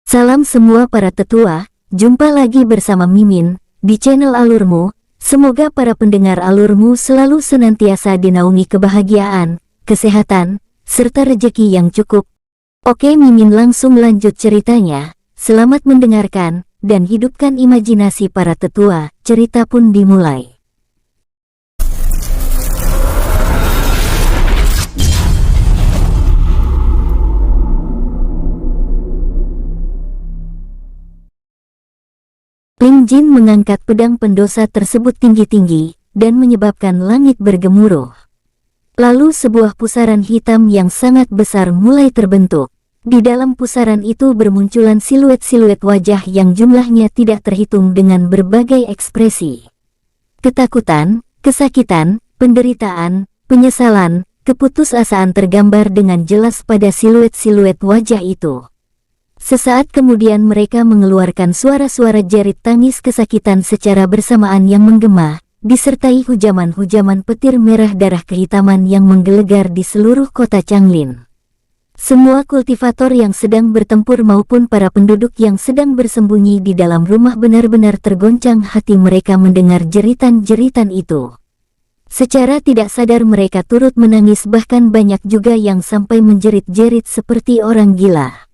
Salam semua para tetua, jumpa lagi bersama Mimin di channel Alurmu. Semoga para pendengar Alurmu selalu senantiasa dinaungi kebahagiaan, kesehatan, serta rezeki yang cukup. Oke, Mimin langsung lanjut ceritanya. Selamat mendengarkan dan hidupkan imajinasi para tetua. Cerita pun dimulai. Ling Jin mengangkat pedang pendosa tersebut tinggi-tinggi, dan menyebabkan langit bergemuruh. Lalu sebuah pusaran hitam yang sangat besar mulai terbentuk. Di dalam pusaran itu bermunculan siluet-siluet wajah yang jumlahnya tidak terhitung dengan berbagai ekspresi. Ketakutan, kesakitan, penderitaan, penyesalan, keputusasaan tergambar dengan jelas pada siluet-siluet wajah itu. Sesaat kemudian mereka mengeluarkan suara-suara jerit tangis kesakitan secara bersamaan yang menggema, disertai hujaman-hujaman petir merah darah kehitaman yang menggelegar di seluruh kota Changlin. Semua kultivator yang sedang bertempur maupun para penduduk yang sedang bersembunyi di dalam rumah benar-benar tergoncang hati mereka mendengar jeritan-jeritan itu. Secara tidak sadar mereka turut menangis, bahkan banyak juga yang sampai menjerit-jerit seperti orang gila.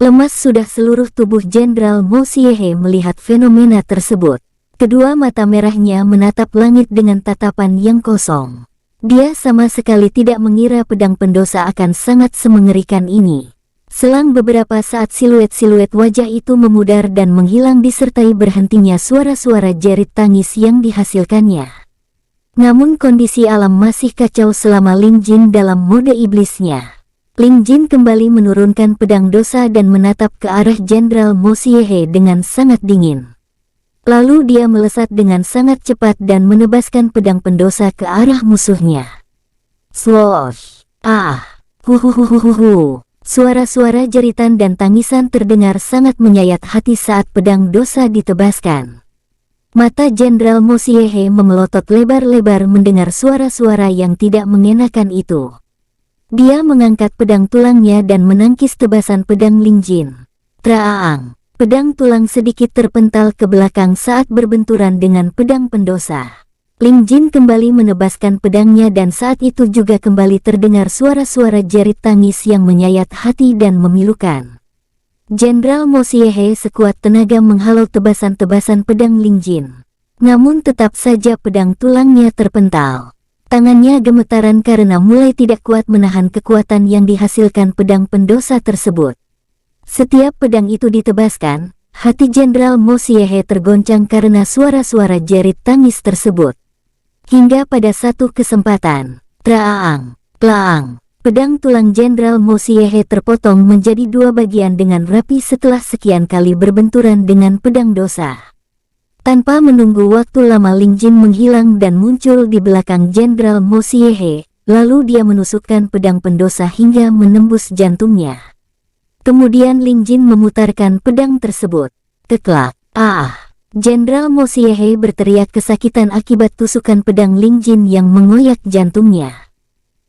Lemas sudah seluruh tubuh Jenderal Mo Xiehe melihat fenomena tersebut. Kedua mata merahnya menatap langit dengan tatapan yang kosong. Dia sama sekali tidak mengira pedang pendosa akan sangat semengerikan ini. Selang beberapa saat siluet-siluet wajah itu memudar dan menghilang disertai berhentinya suara-suara jerit tangis yang dihasilkannya. Namun kondisi alam masih kacau selama Ling Jin dalam mode iblisnya. Ling Jin kembali menurunkan pedang dosa dan menatap ke arah Jenderal Mo Xiehe dengan sangat dingin. Lalu dia melesat dengan sangat cepat dan menebaskan pedang pendosa ke arah musuhnya. Swoosh! Ah! Huhuhuhuhu! Suara-suara jeritan dan tangisan terdengar sangat menyayat hati saat pedang dosa ditebaskan. Mata Jenderal Mo Xiehe memelotot lebar-lebar mendengar suara-suara yang tidak mengenakan itu. Dia mengangkat pedang tulangnya dan menangkis tebasan pedang Ling Jin. Traang! Pedang tulang sedikit terpental ke belakang saat berbenturan dengan pedang pendosa. Ling Jin kembali menebaskan pedangnya dan saat itu juga kembali terdengar suara-suara jerit tangis yang menyayat hati dan memilukan. Jenderal Mo Xiehe sekuat tenaga menghalau tebasan-tebasan pedang Ling Jin. Namun tetap saja pedang tulangnya terpental. Tangannya gemetaran karena mulai tidak kuat menahan kekuatan yang dihasilkan pedang pendosa tersebut. Setiap pedang itu ditebaskan, hati Jenderal Mo Xiehe tergoncang karena suara-suara jerit tangis tersebut. Hingga pada satu kesempatan, traang, plaang, pedang tulang Jenderal Mo Xiehe terpotong menjadi dua bagian dengan rapi setelah sekian kali berbenturan dengan pedang dosa. Tanpa menunggu waktu lama Ling Jin menghilang dan muncul di belakang Jenderal Mo Xiehe, lalu dia menusukkan pedang pendosa hingga menembus jantungnya. Kemudian Ling Jin memutarkan pedang tersebut. Keklak! Ah! Jenderal Mo Xiehe berteriak kesakitan akibat tusukan pedang Ling Jin yang mengoyak jantungnya.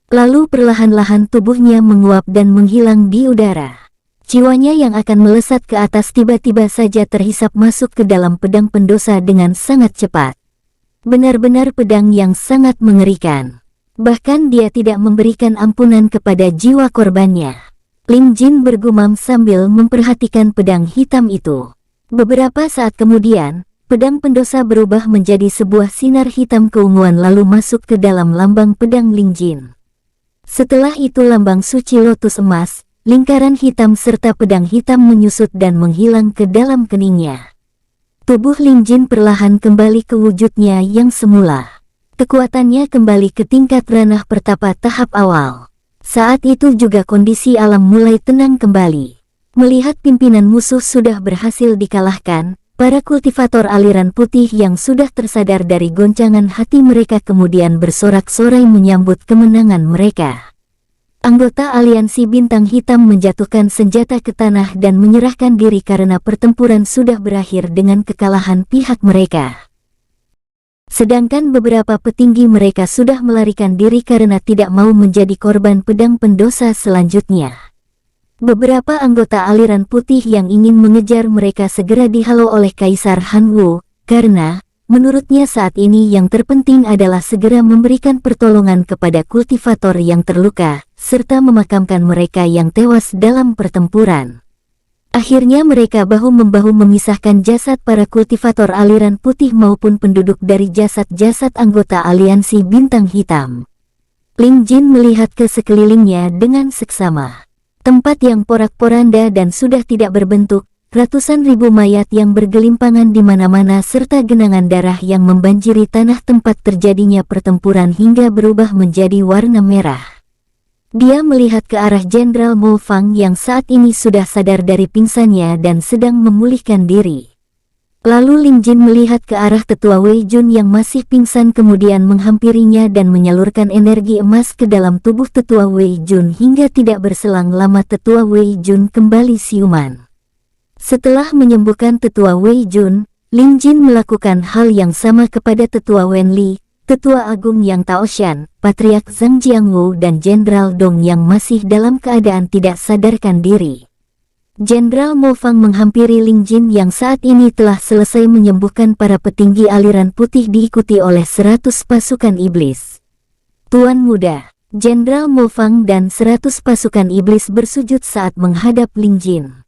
Lalu perlahan-lahan tubuhnya menguap dan menghilang di udara. Jiwanya yang akan melesat ke atas tiba-tiba saja terhisap masuk ke dalam pedang pendosa dengan sangat cepat. Benar-benar pedang yang sangat mengerikan. Bahkan dia tidak memberikan ampunan kepada jiwa korbannya. Ling Jin bergumam sambil memperhatikan pedang hitam itu. Beberapa saat kemudian, pedang pendosa berubah menjadi sebuah sinar hitam keunguan lalu masuk ke dalam lambang pedang Ling Jin. Setelah itu lambang suci lotus emas, lingkaran hitam serta pedang hitam menyusut dan menghilang ke dalam keningnya. Tubuh Ling Jin perlahan kembali ke wujudnya yang semula. Kekuatannya kembali ke tingkat ranah pertapa tahap awal. Saat itu juga kondisi alam mulai tenang kembali. Melihat pimpinan musuh sudah berhasil dikalahkan, para kultivator aliran putih yang sudah tersadar dari goncangan hati mereka kemudian bersorak-sorai menyambut kemenangan mereka. Anggota aliansi bintang hitam menjatuhkan senjata ke tanah dan menyerahkan diri karena pertempuran sudah berakhir dengan kekalahan pihak mereka. Sedangkan beberapa petinggi mereka sudah melarikan diri karena tidak mau menjadi korban pedang pendosa selanjutnya. Beberapa anggota aliran putih yang ingin mengejar mereka segera dihalau oleh Kaisar Han Wu, karena, menurutnya saat ini yang terpenting adalah segera memberikan pertolongan kepada kultivator yang terluka, serta memakamkan mereka yang tewas dalam pertempuran. Akhirnya mereka bahu-membahu memisahkan jasad para kultivator aliran putih maupun penduduk dari jasad-jasad anggota aliansi bintang hitam. Ling Jin melihat ke sekelilingnya dengan seksama. Tempat yang porak-poranda dan sudah tidak berbentuk, ratusan ribu mayat yang bergelimpangan di mana-mana serta genangan darah yang membanjiri tanah tempat terjadinya pertempuran hingga berubah menjadi warna merah. Dia melihat ke arah Jenderal Mo Fang yang saat ini sudah sadar dari pingsannya dan sedang memulihkan diri. Lalu Ling Jin melihat ke arah Tetua Wei Jun yang masih pingsan kemudian menghampirinya dan menyalurkan energi emas ke dalam tubuh Tetua Wei Jun hingga tidak berselang lama Tetua Wei Jun kembali siuman. Setelah menyembuhkan Tetua Wei Jun, Ling Jin melakukan hal yang sama kepada Tetua Wen Li, Tetua Agung Yang Taoshan, Patriark Zhang Jiangwu dan Jenderal Dong yang masih dalam keadaan tidak sadarkan diri. Jenderal Mo Fang menghampiri Ling Jin yang saat ini telah selesai menyembuhkan para petinggi aliran putih diikuti oleh 100 pasukan iblis. Tuan muda, Jenderal Mo Fang dan 100 pasukan iblis bersujud saat menghadap Ling Jin.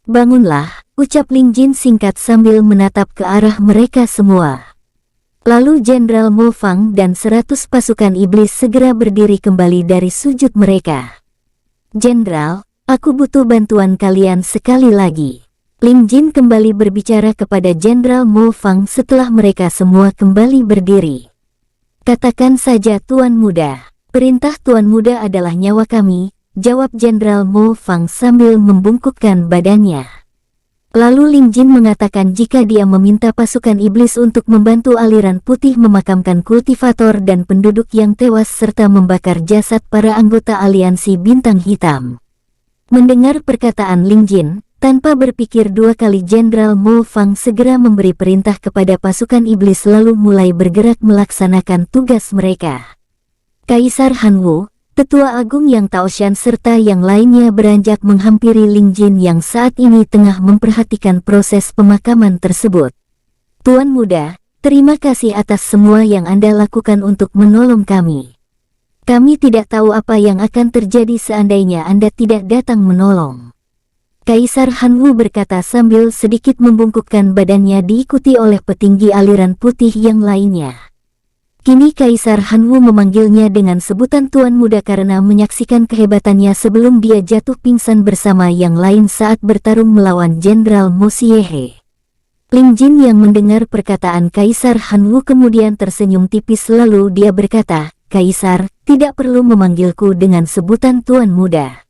Bangunlah, ucap Ling Jin singkat sambil menatap ke arah mereka semua. Lalu Jenderal Mo Fang dan 100 pasukan iblis segera berdiri kembali dari sujud mereka. Jenderal, aku butuh bantuan kalian sekali lagi. Ling Jin kembali berbicara kepada Jenderal Mo Fang setelah mereka semua kembali berdiri. Katakan saja Tuan Muda. Perintah Tuan Muda adalah nyawa kami, jawab Jenderal Mo Fang sambil membungkukkan badannya. Lalu Ling Jin mengatakan jika dia meminta pasukan iblis untuk membantu aliran putih memakamkan kultivator dan penduduk yang tewas serta membakar jasad para anggota aliansi bintang hitam. Mendengar perkataan Ling Jin, tanpa berpikir dua kali Jenderal Mo Fang segera memberi perintah kepada pasukan iblis lalu mulai bergerak melaksanakan tugas mereka. Kaisar Han Wu, Tetua Agung Yang Taoshan serta yang lainnya beranjak menghampiri Ling Jin yang saat ini tengah memperhatikan proses pemakaman tersebut. Tuan Muda, terima kasih atas semua yang Anda lakukan untuk menolong kami. Kami tidak tahu apa yang akan terjadi seandainya Anda tidak datang menolong. Kaisar Han Wu berkata sambil sedikit membungkukkan badannya diikuti oleh petinggi aliran putih yang lainnya. Kini Kaisar Han Wu memanggilnya dengan sebutan Tuan Muda karena menyaksikan kehebatannya sebelum dia jatuh pingsan bersama yang lain saat bertarung melawan Jenderal Mo Xiehe. Ling Jin yang mendengar perkataan Kaisar Han Wu kemudian tersenyum tipis lalu dia berkata, Kaisar, tidak perlu memanggilku dengan sebutan Tuan Muda.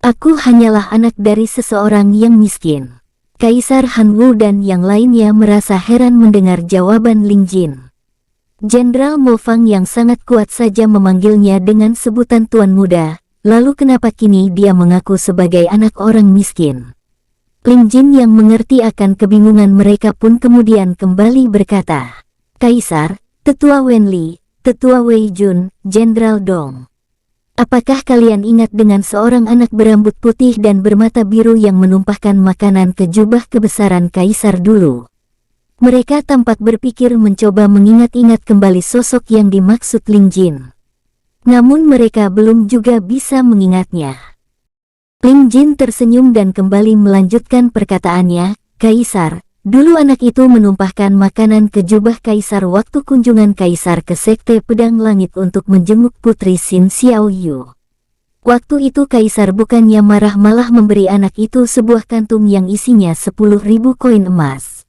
Aku hanyalah anak dari seseorang yang miskin. Kaisar Han Wu dan yang lainnya merasa heran mendengar jawaban Ling Jin. Jenderal Mo Fang yang sangat kuat saja memanggilnya dengan sebutan Tuan Muda, lalu kenapa kini dia mengaku sebagai anak orang miskin? Ling Jin yang mengerti akan kebingungan mereka pun kemudian kembali berkata, Kaisar, Tetua Wen Li, Tetua Wei Jun, Jenderal Dong. Apakah kalian ingat dengan seorang anak berambut putih dan bermata biru yang menumpahkan makanan ke jubah kebesaran Kaisar dulu? Mereka tampak berpikir mencoba mengingat-ingat kembali sosok yang dimaksud Ling Jin. Namun mereka belum juga bisa mengingatnya. Ling Jin tersenyum dan kembali melanjutkan perkataannya, Kaisar, dulu anak itu menumpahkan makanan ke jubah Kaisar waktu kunjungan Kaisar ke Sekte Pedang Langit untuk menjenguk Putri Xin Xiaoyu. Waktu itu Kaisar bukannya marah malah memberi anak itu sebuah kantung yang isinya 10.000 koin emas.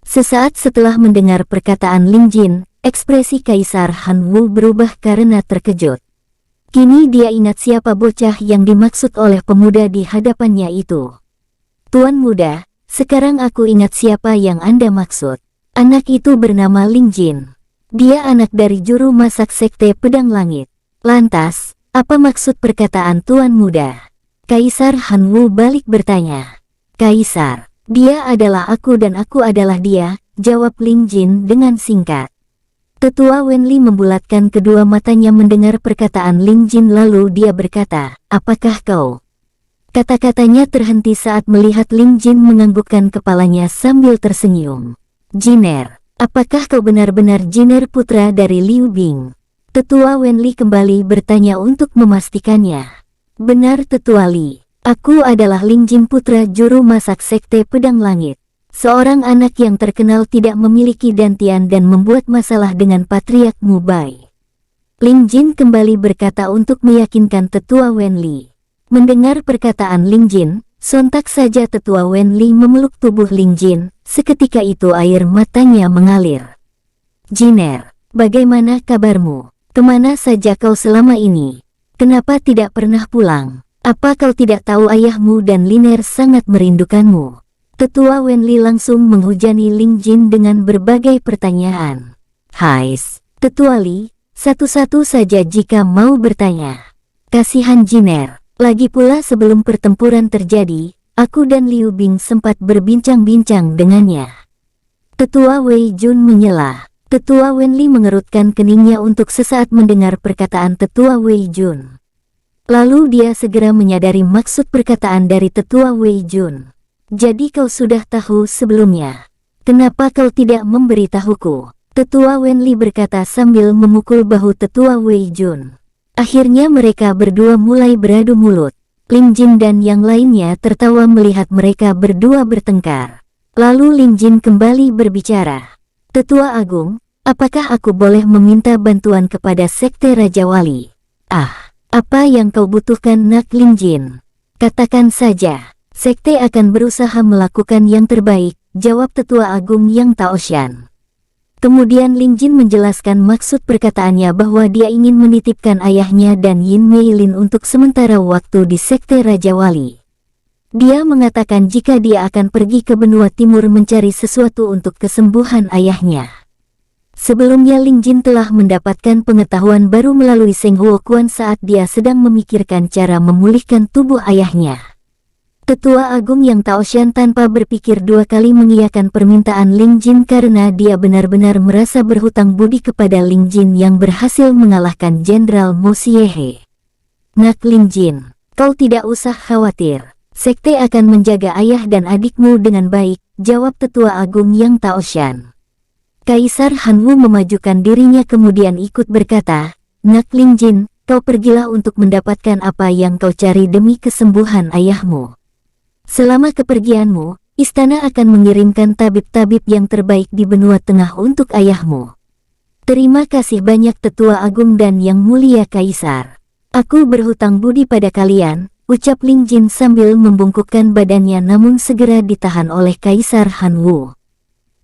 Sesaat setelah mendengar perkataan Ling Jin, ekspresi Kaisar Han Wu berubah karena terkejut. Kini dia ingat siapa bocah yang dimaksud oleh pemuda di hadapannya itu. Tuan Muda, sekarang aku ingat siapa yang Anda maksud. Anak itu bernama Ling Jin. Dia anak dari juru masak Sekte Pedang Langit. Lantas, apa maksud perkataan Tuan Muda? Kaisar Han Wu balik bertanya. Kaisar, dia adalah aku dan aku adalah dia, jawab Ling Jin dengan singkat. Tetua Wen Li membulatkan kedua matanya mendengar perkataan Ling Jin lalu dia berkata, apakah kau? Kata-katanya terhenti saat melihat Ling Jin menganggukkan kepalanya sambil tersenyum. Jiner, apakah kau benar-benar Jiner putra dari Liu Bing? Tetua Wenli kembali bertanya untuk memastikannya. Benar Tetua Li, aku adalah Ling Jin putra juru masak Sekte Pedang Langit. Seorang anak yang terkenal tidak memiliki dantian dan membuat masalah dengan Patriark Mubai. Ling Jin kembali berkata untuk meyakinkan Tetua Wenli. Mendengar perkataan Ling Jin, sontak saja Tetua Wenli memeluk tubuh Ling Jin, seketika itu air matanya mengalir. Jiner, bagaimana kabarmu? Kemana saja kau selama ini? Kenapa tidak pernah pulang? Apa kau tidak tahu ayahmu dan Liner sangat merindukanmu? Tetua Wenli langsung menghujani Ling Jin dengan berbagai pertanyaan. Hais, Tetua Li, satu-satu saja jika mau bertanya. Kasihan Jiner. Lagi pula sebelum pertempuran terjadi, aku dan Liu Bing sempat berbincang-bincang dengannya. Tetua Wei Jun menyela. Tetua Wenli mengerutkan keningnya untuk sesaat mendengar perkataan Tetua Wei Jun. Lalu dia segera menyadari maksud perkataan dari Tetua Wei Jun. Jadi kau sudah tahu sebelumnya. Kenapa kau tidak memberitahuku? Tetua Wenli berkata sambil memukul bahu Tetua Wei Jun. Akhirnya mereka berdua mulai beradu mulut. Ling Jin dan yang lainnya tertawa melihat mereka berdua bertengkar. Lalu Ling Jin kembali berbicara. Tetua Agung, apakah aku boleh meminta bantuan kepada Sekte Raja Wali? Apa yang kau butuhkan Nak Ling Jin? Katakan saja, Sekte akan berusaha melakukan yang terbaik, jawab Tetua Agung Yang Taoshan. Kemudian Ling Jin menjelaskan maksud perkataannya bahwa dia ingin menitipkan ayahnya dan Yin Mei Lin untuk sementara waktu di Sekte Raja Wali. Dia mengatakan jika dia akan pergi ke benua timur mencari sesuatu untuk kesembuhan ayahnya. Sebelumnya Ling Jin telah mendapatkan pengetahuan baru melalui Seng Huo Quan saat dia sedang memikirkan cara memulihkan tubuh ayahnya. Tetua Agung Yang Taoshan tanpa berpikir dua kali mengiyakan permintaan Ling Jin karena dia benar-benar merasa berhutang budi kepada Ling Jin yang berhasil mengalahkan Jenderal Mo Xiehe. Nak Ling Jin, kau tidak usah khawatir. Sekte akan menjaga ayah dan adikmu dengan baik, jawab Tetua Agung Yang Taoshan. Kaisar Hanwu memajukan dirinya kemudian ikut berkata, Nak Ling Jin, kau pergilah untuk mendapatkan apa yang kau cari demi kesembuhan ayahmu. Selama kepergianmu, istana akan mengirimkan tabib-tabib yang terbaik di benua tengah untuk ayahmu. Terima kasih banyak Tetua Agung dan Yang Mulia Kaisar. Aku berhutang budi pada kalian, ucap Ling Jin sambil membungkukkan badannya namun segera ditahan oleh Kaisar Hanwu.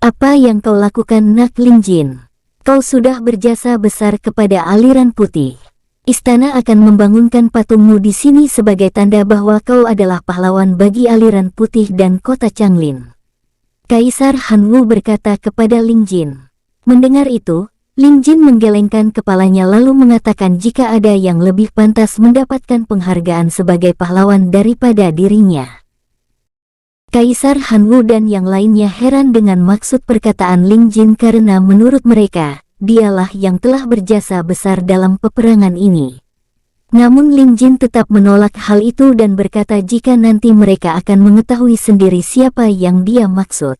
Apa yang kau lakukan Nak Ling Jin? Kau sudah berjasa besar kepada aliran putih. Istana akan membangunkan patungmu di sini sebagai tanda bahwa kau adalah pahlawan bagi aliran putih dan kota Changlin. Kaisar Hanwu berkata kepada Ling Jin. Mendengar itu, Ling Jin menggelengkan kepalanya lalu mengatakan jika ada yang lebih pantas mendapatkan penghargaan sebagai pahlawan daripada dirinya. Kaisar Hanwu dan yang lainnya heran dengan maksud perkataan Ling Jin karena menurut mereka, dialah yang telah berjasa besar dalam peperangan ini. Namun Ling Jin tetap menolak hal itu dan berkata jika nanti mereka akan mengetahui sendiri siapa yang dia maksud.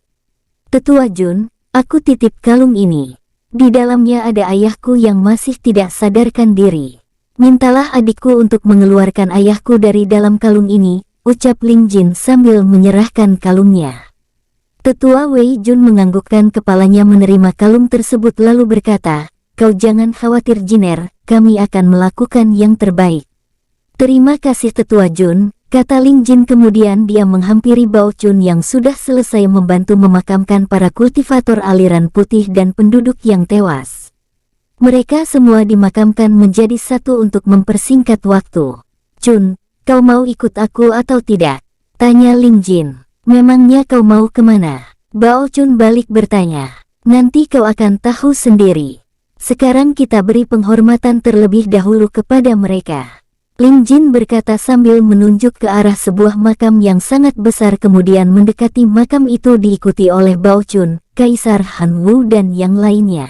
Tetua Jun, aku titip kalung ini. Di dalamnya ada ayahku yang masih tidak sadarkan diri. Mintalah adikku untuk mengeluarkan ayahku dari dalam kalung ini, ucap Ling Jin sambil menyerahkan kalungnya. Tetua Wei Jun menganggukkan kepalanya menerima kalung tersebut lalu berkata, kau jangan khawatir Jiner, kami akan melakukan yang terbaik. Terima kasih Tetua Jun, kata Ling Jin kemudian dia menghampiri Bao Chun yang sudah selesai membantu memakamkan para kultivator aliran putih dan penduduk yang tewas. Mereka semua dimakamkan menjadi satu untuk mempersingkat waktu. Chun, kau mau ikut aku atau tidak? Tanya Ling Jin. Memangnya kau mau kemana? Bao Chun balik bertanya. Nanti kau akan tahu sendiri. Sekarang kita beri penghormatan terlebih dahulu kepada mereka. Ling Jin berkata sambil menunjuk ke arah sebuah makam yang sangat besar kemudian mendekati makam itu diikuti oleh Bao Chun, Kaisar Hanwu dan yang lainnya.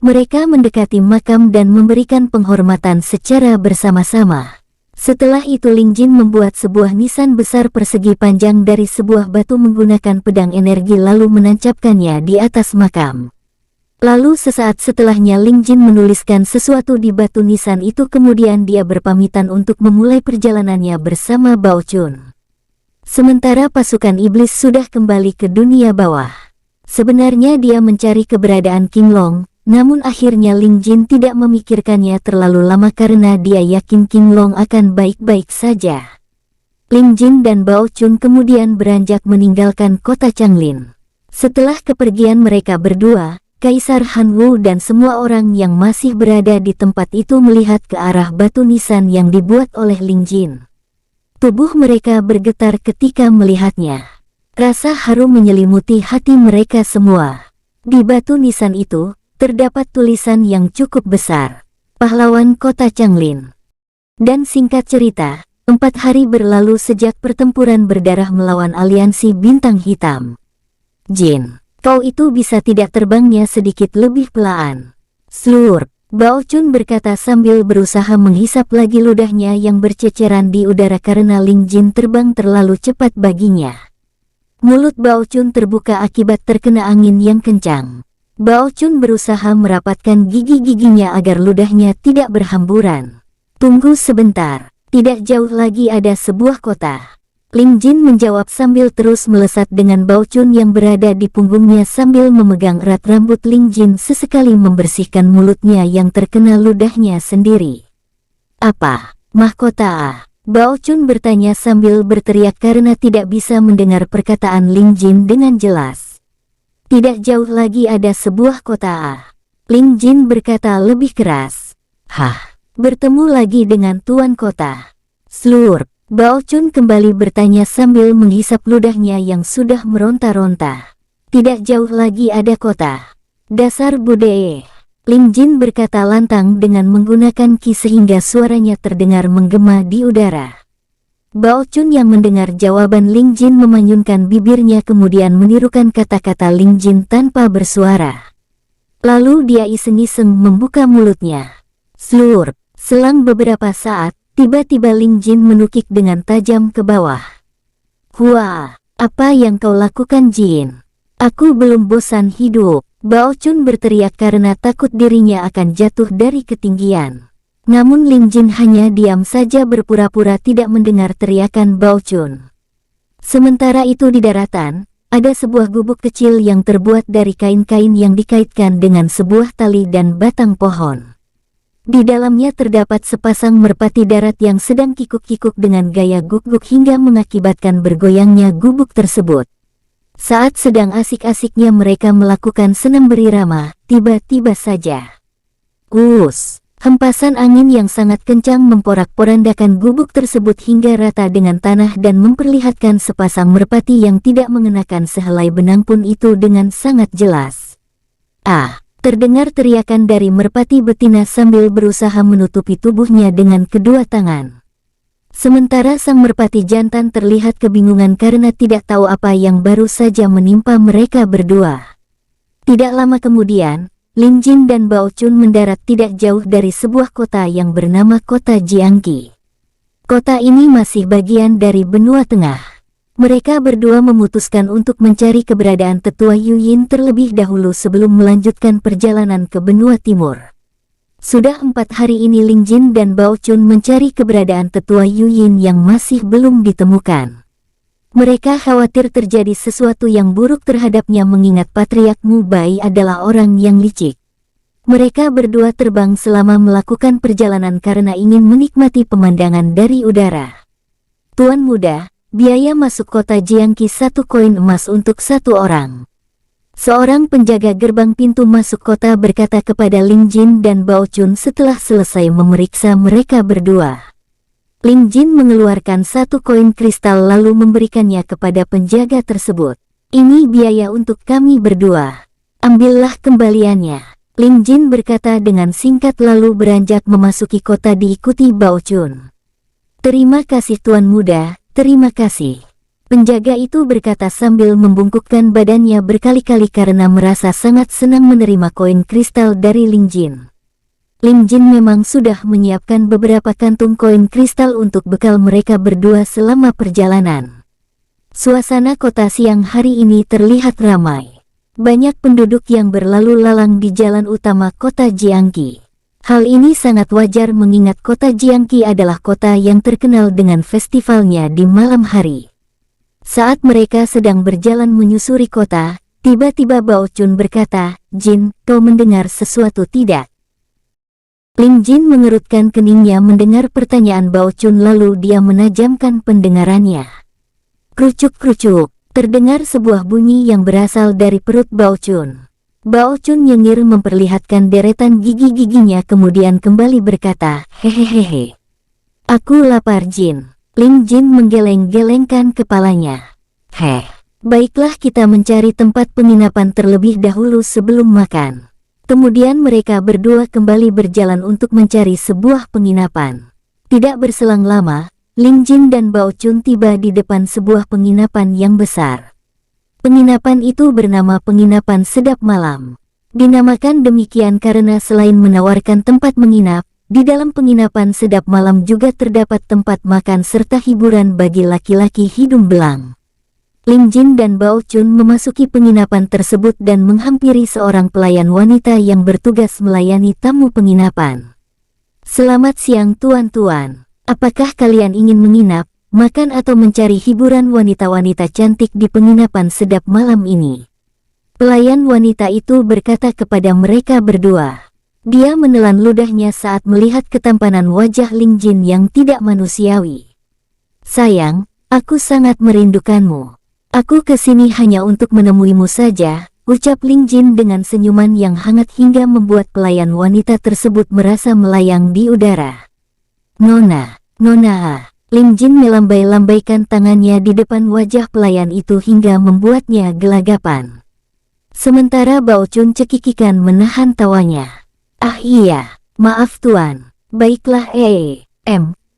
Mereka mendekati makam dan memberikan penghormatan secara bersama-sama. Setelah itu Ling Jin membuat sebuah nisan besar persegi panjang dari sebuah batu menggunakan pedang energi lalu menancapkannya di atas makam. Lalu sesaat setelahnya Ling Jin menuliskan sesuatu di batu nisan itu, kemudian dia berpamitan untuk memulai perjalanannya bersama Bao Chun. Sementara pasukan iblis sudah kembali ke dunia bawah. Sebenarnya dia mencari keberadaan King Long, namun akhirnya Ling Jin tidak memikirkannya terlalu lama karena dia yakin King Long akan baik-baik saja. Ling Jin dan Bao Chun kemudian beranjak meninggalkan kota Changlin. Setelah kepergian mereka berdua, Kaisar Han Wu dan semua orang yang masih berada di tempat itu melihat ke arah batu nisan yang dibuat oleh Ling Jin. Tubuh mereka bergetar ketika melihatnya. Rasa haru menyelimuti hati mereka semua. Di batu nisan itu, terdapat tulisan yang cukup besar. Pahlawan kota Changlin. Dan singkat cerita, 4 hari berlalu sejak pertempuran berdarah melawan aliansi bintang hitam. Jin, kau itu bisa tidak terbangnya sedikit lebih pelan. Slurp, Bao Chun berkata sambil berusaha menghisap lagi ludahnya yang berceceran di udara karena Ling Jin terbang terlalu cepat baginya. Mulut Bao Chun terbuka akibat terkena angin yang kencang. Bao Chun berusaha merapatkan gigi-giginya agar ludahnya tidak berhamburan. Tunggu sebentar, tidak jauh lagi ada sebuah kota. Ling Jin menjawab sambil terus melesat dengan Bao Chun yang berada di punggungnya sambil memegang erat rambut Ling Jin sesekali membersihkan mulutnya yang terkena ludahnya sendiri. Apa? Mahkota? Bao Chun bertanya sambil berteriak karena tidak bisa mendengar perkataan Ling Jin dengan jelas. Tidak jauh lagi ada sebuah kota. Ling Jin berkata lebih keras. Hah, bertemu lagi dengan tuan kota. Slurp, Bao Chun kembali bertanya sambil menghisap ludahnya yang sudah meronta-ronta. Tidak jauh lagi ada kota. Dasar budaya. Ling Jin berkata lantang dengan menggunakan ki sehingga suaranya terdengar menggema di udara. Bao Chun yang mendengar jawaban Ling Jin memanyunkan bibirnya kemudian menirukan kata-kata Ling Jin tanpa bersuara. Lalu dia iseng-iseng membuka mulutnya. Slurp, selang beberapa saat, tiba-tiba Ling Jin menukik dengan tajam ke bawah. Hua, apa yang kau lakukan Jin? Aku belum bosan hidup. Bao Chun berteriak karena takut dirinya akan jatuh dari ketinggian. Namun Ling Jin hanya diam saja berpura-pura tidak mendengar teriakan Bao Chun. Sementara itu di daratan, ada sebuah gubuk kecil yang terbuat dari kain-kain yang dikaitkan dengan sebuah tali dan batang pohon. Di dalamnya terdapat sepasang merpati darat yang sedang kikuk-kikuk dengan gaya guk-guk hingga mengakibatkan bergoyangnya gubuk tersebut. Saat sedang asik-asiknya mereka melakukan senam berirama, tiba-tiba saja. Hempasan angin yang sangat kencang memporak-porandakan gubuk tersebut hingga rata dengan tanah dan memperlihatkan sepasang merpati yang tidak mengenakan sehelai benang pun itu dengan sangat jelas. Terdengar teriakan dari merpati betina sambil berusaha menutupi tubuhnya dengan kedua tangan. Sementara sang merpati jantan terlihat kebingungan karena tidak tahu apa yang baru saja menimpa mereka berdua. Tidak lama kemudian, Ling Jin dan Bao Chun mendarat tidak jauh dari sebuah kota yang bernama Kota Jiangqi. Kota ini masih bagian dari benua tengah. Mereka berdua memutuskan untuk mencari keberadaan tetua Yuyin terlebih dahulu sebelum melanjutkan perjalanan ke benua timur. Sudah 4 hari ini Ling Jin dan Bao Chun mencari keberadaan tetua Yuyin yang masih belum ditemukan. Mereka khawatir terjadi sesuatu yang buruk terhadapnya mengingat Patriark Mu Bai adalah orang yang licik. Mereka berdua terbang selama melakukan perjalanan karena ingin menikmati pemandangan dari udara. Tuan muda, biaya masuk kota Jiangqi 1 koin emas untuk 1 orang. Seorang penjaga gerbang pintu masuk kota berkata kepada Ling Jin dan Bao Chun setelah selesai memeriksa mereka berdua. Ling Jin mengeluarkan 1 koin kristal lalu memberikannya kepada penjaga tersebut. Ini biaya untuk kami berdua. Ambillah kembaliannya. Ling Jin berkata dengan singkat lalu beranjak memasuki kota diikuti Bao Chun. Terima kasih tuan muda, terima kasih. Penjaga itu berkata sambil membungkukkan badannya berkali-kali karena merasa sangat senang menerima koin kristal dari Ling Jin. Ling Jin memang sudah menyiapkan beberapa kantung koin kristal untuk bekal mereka berdua selama perjalanan. Suasana kota siang hari ini terlihat ramai. Banyak penduduk yang berlalu lalang di jalan utama kota Jiangqi. Hal ini sangat wajar mengingat kota Jiangqi adalah kota yang terkenal dengan festivalnya di malam hari. Saat mereka sedang berjalan menyusuri kota, tiba-tiba Bao Chun berkata, "Jin, kau mendengar sesuatu tidak?" Ling Jin mengerutkan keningnya mendengar pertanyaan Bao Chun lalu dia menajamkan pendengarannya. Krucuk-krucuk, terdengar sebuah bunyi yang berasal dari perut Bao Chun. Bao Chun nyengir memperlihatkan deretan gigi-giginya kemudian kembali berkata, "Hehehehe. Aku lapar Jin." Ling Jin menggeleng-gelengkan kepalanya. Baiklah kita mencari tempat penginapan terlebih dahulu sebelum makan." Kemudian mereka berdua kembali berjalan untuk mencari sebuah penginapan. Tidak berselang lama, Ling Jin dan Bao Chun tiba di depan sebuah penginapan yang besar. Penginapan itu bernama Penginapan Sedap Malam. Dinamakan demikian karena selain menawarkan tempat menginap, di dalam penginapan Sedap Malam juga terdapat tempat makan serta hiburan bagi laki-laki hidung belang. Ling Jin dan Bao Chun memasuki penginapan tersebut dan menghampiri seorang pelayan wanita yang bertugas melayani tamu penginapan. "Selamat siang tuan-tuan. Apakah kalian ingin menginap, makan atau mencari hiburan wanita-wanita cantik di penginapan sedap malam ini?" Pelayan wanita itu berkata kepada mereka berdua. Dia menelan ludahnya saat melihat ketampanan wajah Ling Jin yang tidak manusiawi. "Sayang, aku sangat merindukanmu. Aku kesini hanya untuk menemuimu saja," ucap Ling Jin dengan senyuman yang hangat hingga membuat pelayan wanita tersebut merasa melayang di udara. "Nona, Nona." Ling Jin melambai-lambaikan tangannya di depan wajah pelayan itu hingga membuatnya gelagapan. Sementara Bao Chun cekikikan menahan tawanya. "Ah iya, maaf tuan. Baiklah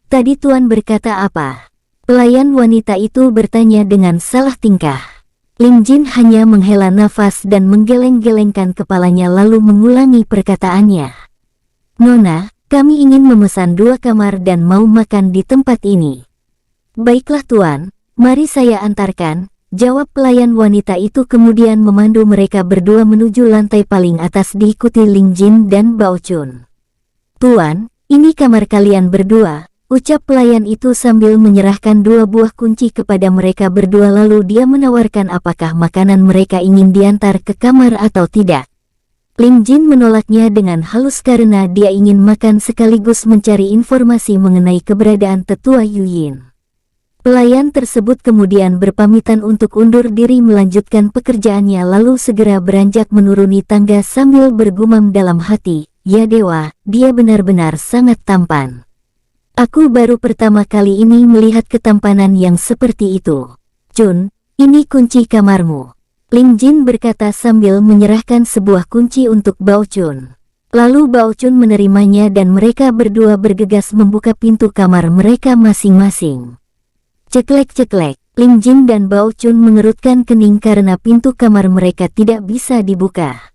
tadi tuan berkata apa?" Pelayan wanita itu bertanya dengan salah tingkah. Ling Jin hanya menghela nafas dan menggeleng-gelengkan kepalanya lalu mengulangi perkataannya. "Nona, kami ingin memesan 2 kamar dan mau makan di tempat ini." "Baiklah tuan, mari saya antarkan," jawab pelayan wanita itu kemudian memandu mereka berdua menuju lantai paling atas diikuti Ling Jin dan Bao Chun. "Tuan, ini kamar kalian berdua," ucap pelayan itu sambil menyerahkan 2 buah kunci kepada mereka berdua lalu dia menawarkan apakah makanan mereka ingin diantar ke kamar atau tidak. Ling Jin menolaknya dengan halus karena dia ingin makan sekaligus mencari informasi mengenai keberadaan tetua Yuyin. Pelayan tersebut kemudian berpamitan untuk undur diri melanjutkan pekerjaannya lalu segera beranjak menuruni tangga sambil bergumam dalam hati, "Ya dewa, dia benar-benar sangat tampan. Aku baru pertama kali ini melihat ketampanan yang seperti itu." "Chun, ini kunci kamarmu," Ling Jin berkata sambil menyerahkan sebuah kunci untuk Bao Chun. Lalu Bao Chun menerimanya dan mereka berdua bergegas membuka pintu kamar mereka masing-masing. Ceklek-ceklek, Ling Jin dan Bao Chun mengerutkan kening karena pintu kamar mereka tidak bisa dibuka.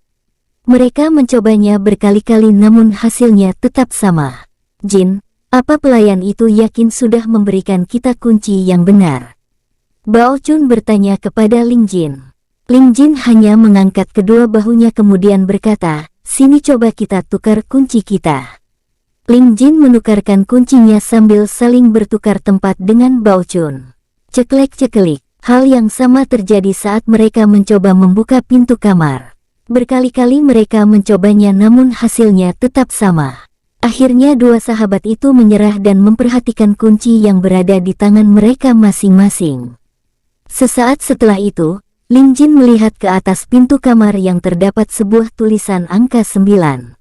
Mereka mencobanya berkali-kali namun hasilnya tetap sama. "Jin, apa pelayan itu yakin sudah memberikan kita kunci yang benar?" Bao Chun bertanya kepada Ling Jin. Ling Jin hanya mengangkat kedua bahunya kemudian berkata, "Sini coba kita tukar kunci kita." Ling Jin menukarkan kuncinya sambil saling bertukar tempat dengan Bao Chun. Ceklek-cekelik, hal yang sama terjadi saat mereka mencoba membuka pintu kamar. Berkali-kali mereka mencobanya namun hasilnya tetap sama. Akhirnya 2 sahabat itu menyerah dan memperhatikan kunci yang berada di tangan mereka masing-masing. Sesaat setelah itu, Ling Jin melihat ke atas pintu kamar yang terdapat sebuah tulisan angka 9.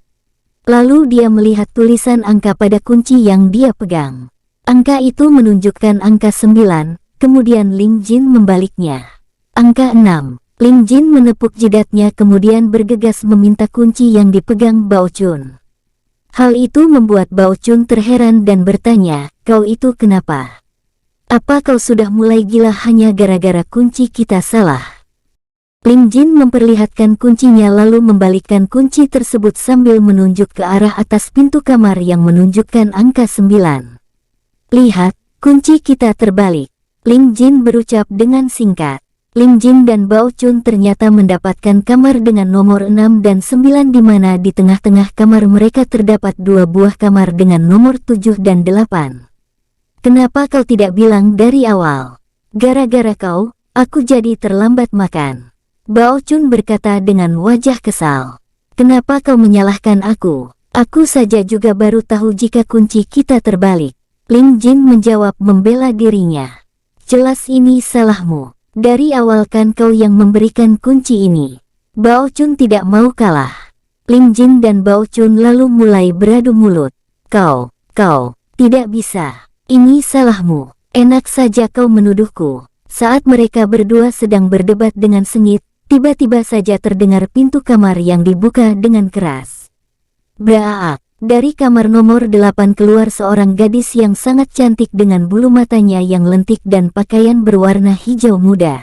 Lalu dia melihat tulisan angka pada kunci yang dia pegang. Angka itu menunjukkan angka 9, kemudian Ling Jin membaliknya. Angka 6. Ling Jin menepuk jidatnya kemudian bergegas meminta kunci yang dipegang Bao Chun. Hal itu membuat Bao Chun terheran dan bertanya, "Kau itu kenapa? Apa kau sudah mulai gila hanya gara-gara kunci kita salah?" Ling Jin memperlihatkan kuncinya lalu membalikkan kunci tersebut sambil menunjuk ke arah atas pintu kamar yang menunjukkan angka 9. Lihat, kunci kita terbalik. Ling Jin berucap dengan singkat. Ling Jin dan Bao Chun ternyata mendapatkan kamar dengan nomor 6 dan 9 di mana di tengah-tengah kamar mereka terdapat 2 buah kamar dengan nomor 7 dan 8. Kenapa kau tidak bilang dari awal? Gara-gara kau, aku jadi terlambat makan. Bao Chun berkata dengan wajah kesal. Kenapa kau menyalahkan aku? Aku saja juga baru tahu jika kunci kita terbalik. Ling Jin menjawab membela dirinya. Jelas ini salahmu. Dari awal kan kau yang memberikan kunci ini. Bao Chun tidak mau kalah. Ling Jin dan Bao Chun lalu mulai beradu mulut. Kau, tidak bisa. Ini salahmu. Enak saja kau menuduhku. Saat mereka berdua sedang berdebat dengan sengit, tiba-tiba saja terdengar pintu kamar yang dibuka dengan keras. Braak. Dari kamar nomor 8 keluar seorang gadis yang sangat cantik dengan bulu matanya yang lentik dan pakaian berwarna hijau muda.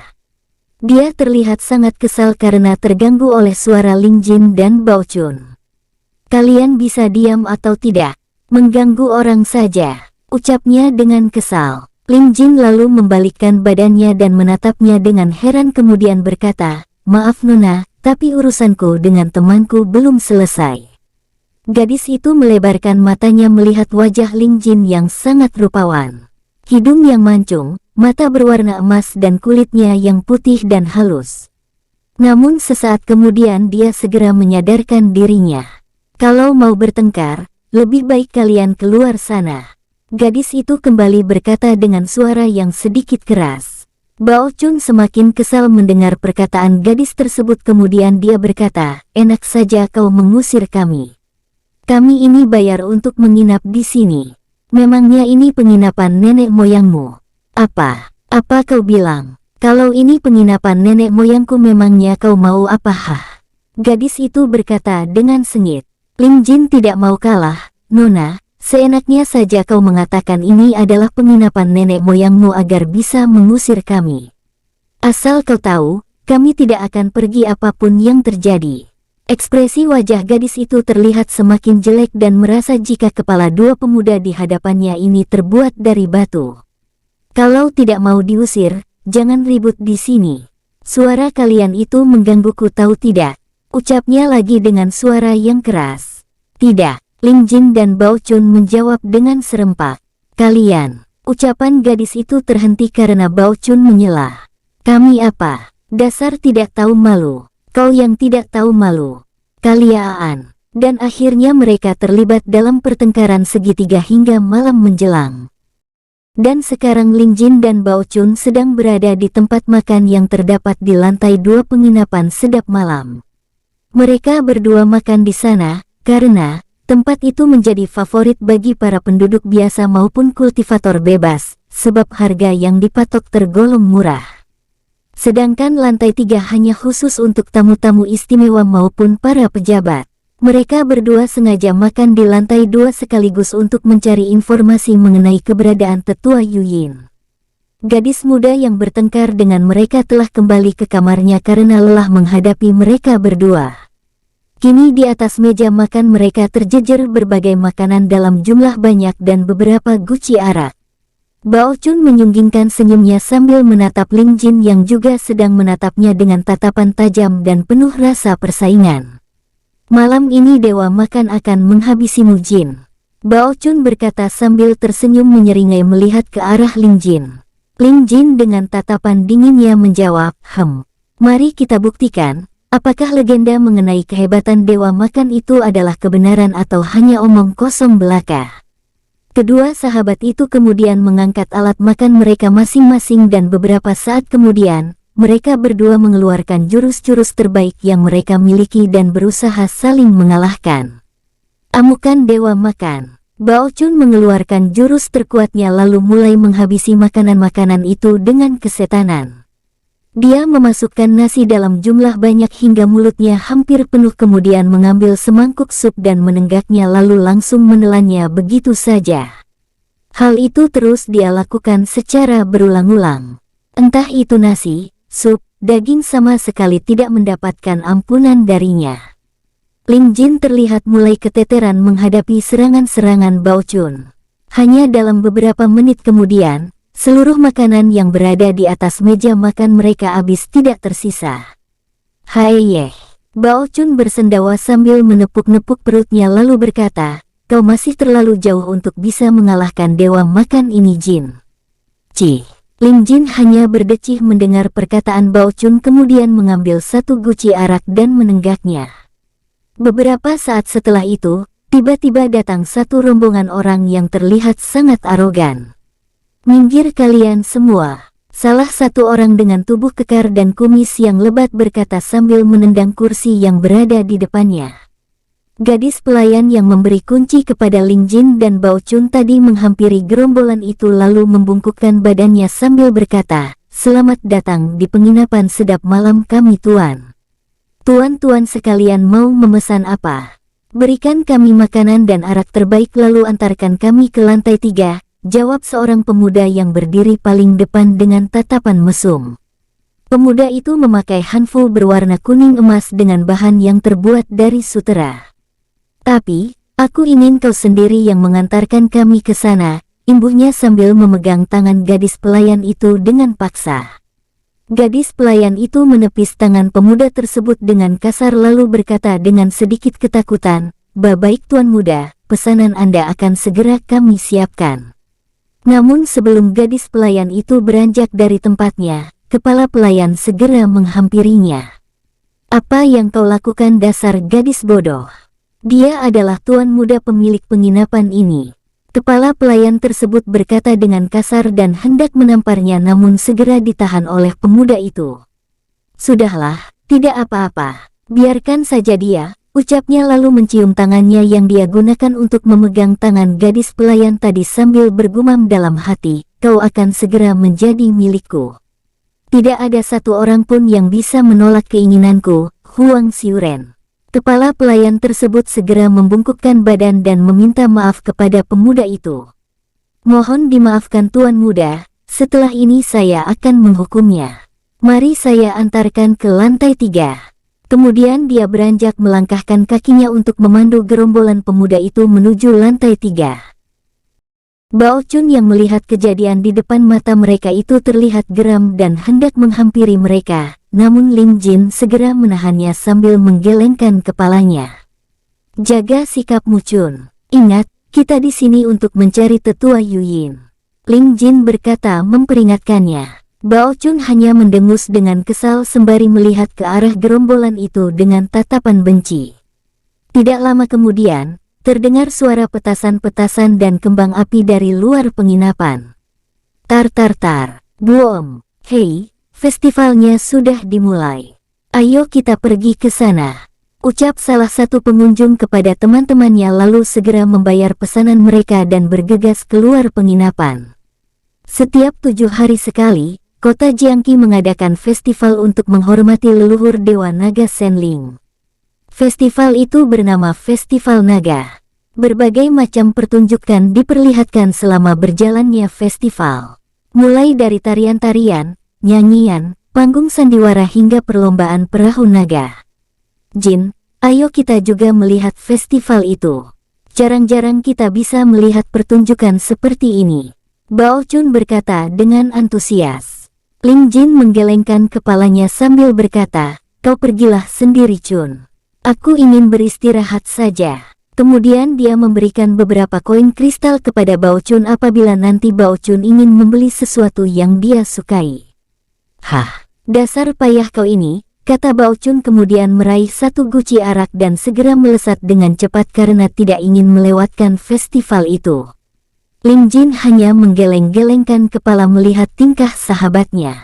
Dia terlihat sangat kesal karena terganggu oleh suara Ling Jin dan Bao Chun. Kalian bisa diam atau tidak? Mengganggu orang saja, ucapnya dengan kesal. Ling Jin lalu membalikkan badannya dan menatapnya dengan heran kemudian berkata, maaf Nona, tapi urusanku dengan temanku belum selesai. Gadis itu melebarkan matanya melihat wajah Ling Jin yang sangat rupawan. Hidung yang mancung, mata berwarna emas dan kulitnya yang putih dan halus. Namun sesaat kemudian dia segera menyadarkan dirinya. Kalau mau bertengkar, lebih baik kalian keluar sana. Gadis itu kembali berkata dengan suara yang sedikit keras. Bao Chun semakin kesal mendengar perkataan gadis tersebut kemudian dia berkata, enak saja kau mengusir kami. Kami ini bayar untuk menginap di sini. Memangnya ini penginapan nenek moyangmu? Apa kau bilang? Kalau ini penginapan nenek moyangku memangnya kau mau apa? Gadis itu berkata dengan sengit. Ling Jin tidak mau kalah. Nona, seenaknya saja kau mengatakan ini adalah penginapan nenek moyangmu agar bisa mengusir kami. Asal kau tahu, kami tidak akan pergi apapun yang terjadi. Ekspresi wajah gadis itu terlihat semakin jelek dan merasa jika kepala dua pemuda di hadapannya ini terbuat dari batu. Kalau tidak mau diusir, jangan ribut di sini. Suara kalian itu menggangguku tahu tidak? Ucapnya lagi dengan suara yang keras. Tidak, Ling Jin dan Bao Chun menjawab dengan serempak. Kalian, ucapan gadis itu terhenti karena Bao Chun menyela. Kami apa? Dasar tidak tahu malu. Kau yang tidak tahu malu. Kalian. Dan akhirnya mereka terlibat dalam pertengkaran segitiga hingga malam menjelang. Dan sekarang Ling Jin dan Bao Chun sedang berada di tempat makan yang terdapat di lantai 2 penginapan sedap malam. Mereka berdua makan di sana, karena tempat itu menjadi favorit bagi para penduduk biasa maupun kultivator bebas, sebab harga yang dipatok tergolong murah. Sedangkan lantai 3 hanya khusus untuk tamu-tamu istimewa maupun para pejabat. Mereka berdua sengaja makan di lantai 2 sekaligus untuk mencari informasi mengenai keberadaan tetua Yuyin. Gadis muda yang bertengkar dengan mereka telah kembali ke kamarnya karena lelah menghadapi mereka berdua. Kini di atas meja makan mereka terjejer berbagai makanan dalam jumlah banyak dan beberapa guci arak. Bao Chun menyunggingkan senyumnya sambil menatap Ling Jin yang juga sedang menatapnya dengan tatapan tajam dan penuh rasa persaingan. Malam ini dewa makan akan menghabisimu Jin. Bao Chun berkata sambil tersenyum menyeringai melihat ke arah Ling Jin. Ling Jin dengan tatapan dinginnya menjawab, mari kita buktikan, apakah legenda mengenai kehebatan dewa makan itu adalah kebenaran atau hanya omong kosong belaka. Kedua sahabat itu kemudian mengangkat alat makan mereka masing-masing dan beberapa saat kemudian, mereka berdua mengeluarkan jurus-jurus terbaik yang mereka miliki dan berusaha saling mengalahkan. Amukan dewa makan. Bao Chun mengeluarkan jurus terkuatnya lalu mulai menghabisi makanan-makanan itu dengan kesetanan. Dia memasukkan nasi dalam jumlah banyak hingga mulutnya hampir penuh kemudian mengambil semangkuk sup dan menenggaknya lalu langsung menelannya begitu saja. Hal itu terus dia lakukan secara berulang-ulang. Entah itu nasi, sup, daging sama sekali tidak mendapatkan ampunan darinya. Ling Jin terlihat mulai keteteran menghadapi serangan-serangan Bao Chun. Hanya dalam beberapa menit kemudian, seluruh makanan yang berada di atas meja makan mereka habis tidak tersisa. Haiyeh. Bao Chun bersendawa sambil menepuk-nepuk perutnya lalu berkata, kau masih terlalu jauh untuk bisa mengalahkan dewa makan ini Jin. Cih. Ling Jin hanya berdecih mendengar perkataan Bao Chun kemudian mengambil satu guci arak dan menenggaknya. Beberapa saat setelah itu, tiba-tiba datang satu rombongan orang yang terlihat sangat arogan. Minggir kalian semua. Salah satu orang dengan tubuh kekar dan kumis yang lebat berkata sambil menendang kursi yang berada di depannya. Gadis pelayan yang memberi kunci kepada Ling Jin dan Bao Chun tadi menghampiri gerombolan itu lalu membungkukkan badannya sambil berkata, selamat datang di penginapan sedap malam kami tuan. Tuan-tuan sekalian mau memesan apa? Berikan kami makanan dan arak terbaik lalu antarkan kami ke lantai 3, jawab seorang pemuda yang berdiri paling depan dengan tatapan mesum. Pemuda itu memakai hanfu berwarna kuning emas dengan bahan yang terbuat dari sutera. Tapi, aku ingin kau sendiri yang mengantarkan kami ke sana, imbuhnya sambil memegang tangan gadis pelayan itu dengan paksa. Gadis pelayan itu menepis tangan pemuda tersebut dengan kasar lalu berkata dengan sedikit ketakutan, baik tuan muda, pesanan Anda akan segera kami siapkan. Namun sebelum gadis pelayan itu beranjak dari tempatnya, kepala pelayan segera menghampirinya. Apa yang kau lakukan dasar gadis bodoh? Dia adalah tuan muda pemilik penginapan ini. Kepala pelayan tersebut berkata dengan kasar dan hendak menamparnya namun segera ditahan oleh pemuda itu. Sudahlah, tidak apa-apa. Biarkan saja dia, ucapnya lalu mencium tangannya yang dia gunakan untuk memegang tangan gadis pelayan tadi sambil bergumam dalam hati, kau akan segera menjadi milikku. Tidak ada satu orang pun yang bisa menolak keinginanku, Huang Xiuren. Kepala pelayan tersebut segera membungkukkan badan dan meminta maaf kepada pemuda itu. Mohon dimaafkan tuan muda, setelah ini saya akan menghukumnya. Mari saya antarkan ke lantai 3. Kemudian dia beranjak melangkahkan kakinya untuk memandu gerombolan pemuda itu menuju lantai 3. Bao Chun yang melihat kejadian di depan mata mereka itu terlihat geram dan hendak menghampiri mereka. Namun Ling Jin segera menahannya sambil menggelengkan kepalanya. Jaga sikapmu Chun. Ingat, kita di sini untuk mencari tetua Yuyin. Ling Jin berkata memperingatkannya. Bao Chun hanya mendengus dengan kesal sembari melihat ke arah gerombolan itu dengan tatapan benci. Tidak lama kemudian, terdengar suara petasan-petasan dan kembang api dari luar penginapan. Tar tar tar, boom, hei. Festivalnya sudah dimulai. Ayo kita pergi ke sana. Ucap salah satu pengunjung kepada teman-temannya lalu segera membayar pesanan mereka dan bergegas keluar penginapan. Setiap 7 hari sekali, kota Jiangqi mengadakan festival untuk menghormati leluhur Dewa Naga Senling. Festival itu bernama Festival Naga. Berbagai macam pertunjukan diperlihatkan selama berjalannya festival. Mulai dari tarian-tarian, nyanyian, panggung sandiwara hingga perlombaan perahu naga. Jin, ayo kita juga melihat festival itu. Jarang-jarang kita bisa melihat pertunjukan seperti ini. Bao Chun berkata dengan antusias. Ling Jin menggelengkan kepalanya sambil berkata, kau pergilah sendiri Chun. Aku ingin beristirahat saja. Kemudian dia memberikan beberapa koin kristal kepada Bao Chun apabila nanti Bao Chun ingin membeli sesuatu yang dia sukai. Hah, dasar payah kau ini, kata Bao Chun kemudian meraih satu guci arak dan segera melesat dengan cepat karena tidak ingin melewatkan festival itu. Ling Jin hanya menggeleng-gelengkan kepala melihat tingkah sahabatnya.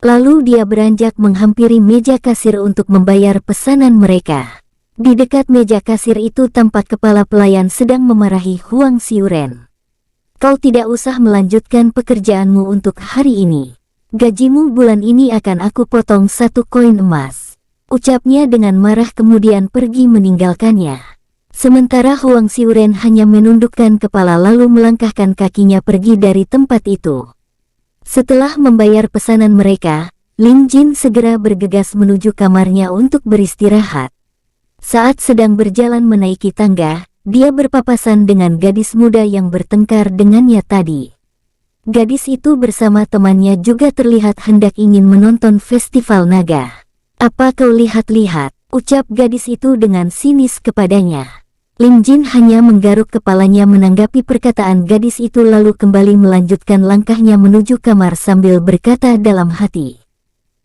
Lalu dia beranjak menghampiri meja kasir untuk membayar pesanan mereka. Di dekat meja kasir itu tampak kepala pelayan sedang memarahi Huang Xiuren. Kau tidak usah melanjutkan pekerjaanmu untuk hari ini. Gajimu bulan ini akan aku potong 1 koin emas. Ucapnya dengan marah kemudian pergi meninggalkannya. Sementara Huang Xiuren hanya menundukkan kepala lalu melangkahkan kakinya pergi dari tempat itu. Setelah membayar pesanan mereka, Lin Jin segera bergegas menuju kamarnya untuk beristirahat. Saat sedang berjalan menaiki tangga, dia berpapasan dengan gadis muda yang bertengkar dengannya tadi. Gadis itu bersama temannya juga terlihat hendak ingin menonton festival naga. "Apa kau lihat-lihat?" ucap gadis itu dengan sinis kepadanya. Lin Jin hanya menggaruk kepalanya menanggapi perkataan gadis itu lalu kembali melanjutkan langkahnya menuju kamar sambil berkata dalam hati,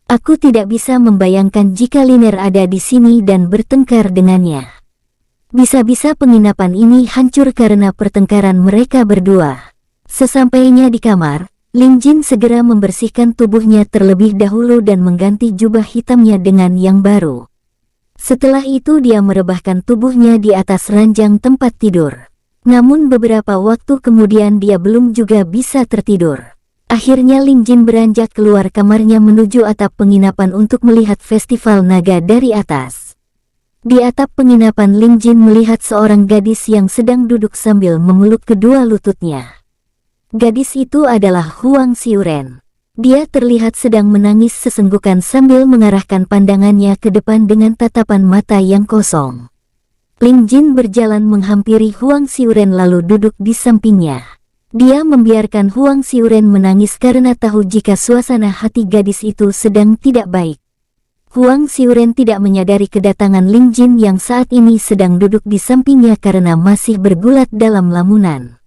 "Aku tidak bisa membayangkan jika Liner ada di sini dan bertengkar dengannya. Bisa-bisa penginapan ini hancur karena pertengkaran mereka berdua." Sesampainya di kamar, Lin Jin segera membersihkan tubuhnya terlebih dahulu dan mengganti jubah hitamnya dengan yang baru. Setelah itu dia merebahkan tubuhnya di atas ranjang tempat tidur. Namun beberapa waktu kemudian dia belum juga bisa tertidur. Akhirnya Lin Jin beranjak keluar kamarnya menuju atap penginapan untuk melihat festival naga dari atas. Di atap penginapan Lin Jin melihat seorang gadis yang sedang duduk sambil memeluk kedua lututnya. Gadis itu adalah Huang Xiuren. Dia terlihat sedang menangis sesenggukan sambil mengarahkan pandangannya ke depan dengan tatapan mata yang kosong. Lin Jin berjalan menghampiri Huang Xiuren lalu duduk di sampingnya. Dia membiarkan Huang Xiuren menangis karena tahu jika suasana hati gadis itu sedang tidak baik. Huang Xiuren tidak menyadari kedatangan Lin Jin yang saat ini sedang duduk di sampingnya karena masih bergulat dalam lamunan.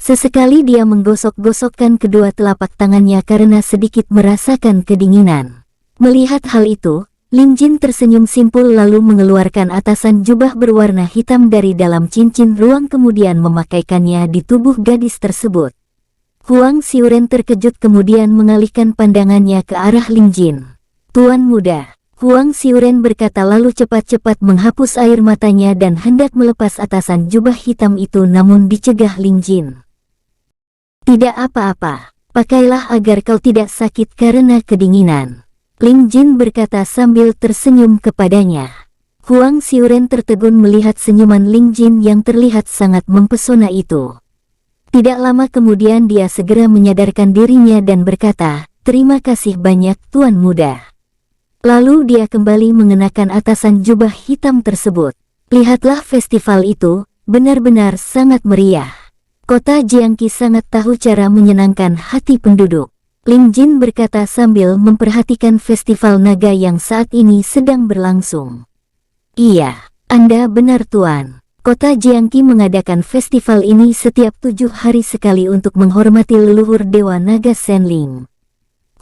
Sesekali dia menggosok-gosokkan kedua telapak tangannya karena sedikit merasakan kedinginan. Melihat hal itu, Lin Jin tersenyum simpul lalu mengeluarkan atasan jubah berwarna hitam dari dalam cincin ruang kemudian memakaikannya di tubuh gadis tersebut. Huang Xiuren terkejut kemudian mengalihkan pandangannya ke arah Lin Jin. "Tuan muda," Huang Xiuren berkata lalu cepat-cepat menghapus air matanya dan hendak melepas atasan jubah hitam itu namun dicegah Lin Jin. "Tidak apa-apa, pakailah agar kau tidak sakit karena kedinginan," Lin Jin berkata sambil tersenyum kepadanya. Huang Xiuren tertegun melihat senyuman Lin Jin yang terlihat sangat mempesona itu. Tidak lama kemudian dia segera menyadarkan dirinya dan berkata, "Terima kasih banyak tuan muda." Lalu dia kembali mengenakan atasan jubah hitam tersebut. Lihatlah festival itu, benar-benar sangat meriah. Kota Jiangqi sangat tahu cara menyenangkan hati penduduk. Lin Jin berkata sambil memperhatikan festival naga yang saat ini sedang berlangsung. "Iya, Anda benar tuan. Kota Jiangqi mengadakan festival ini setiap 7 hari sekali untuk menghormati leluhur Dewa Naga Senling."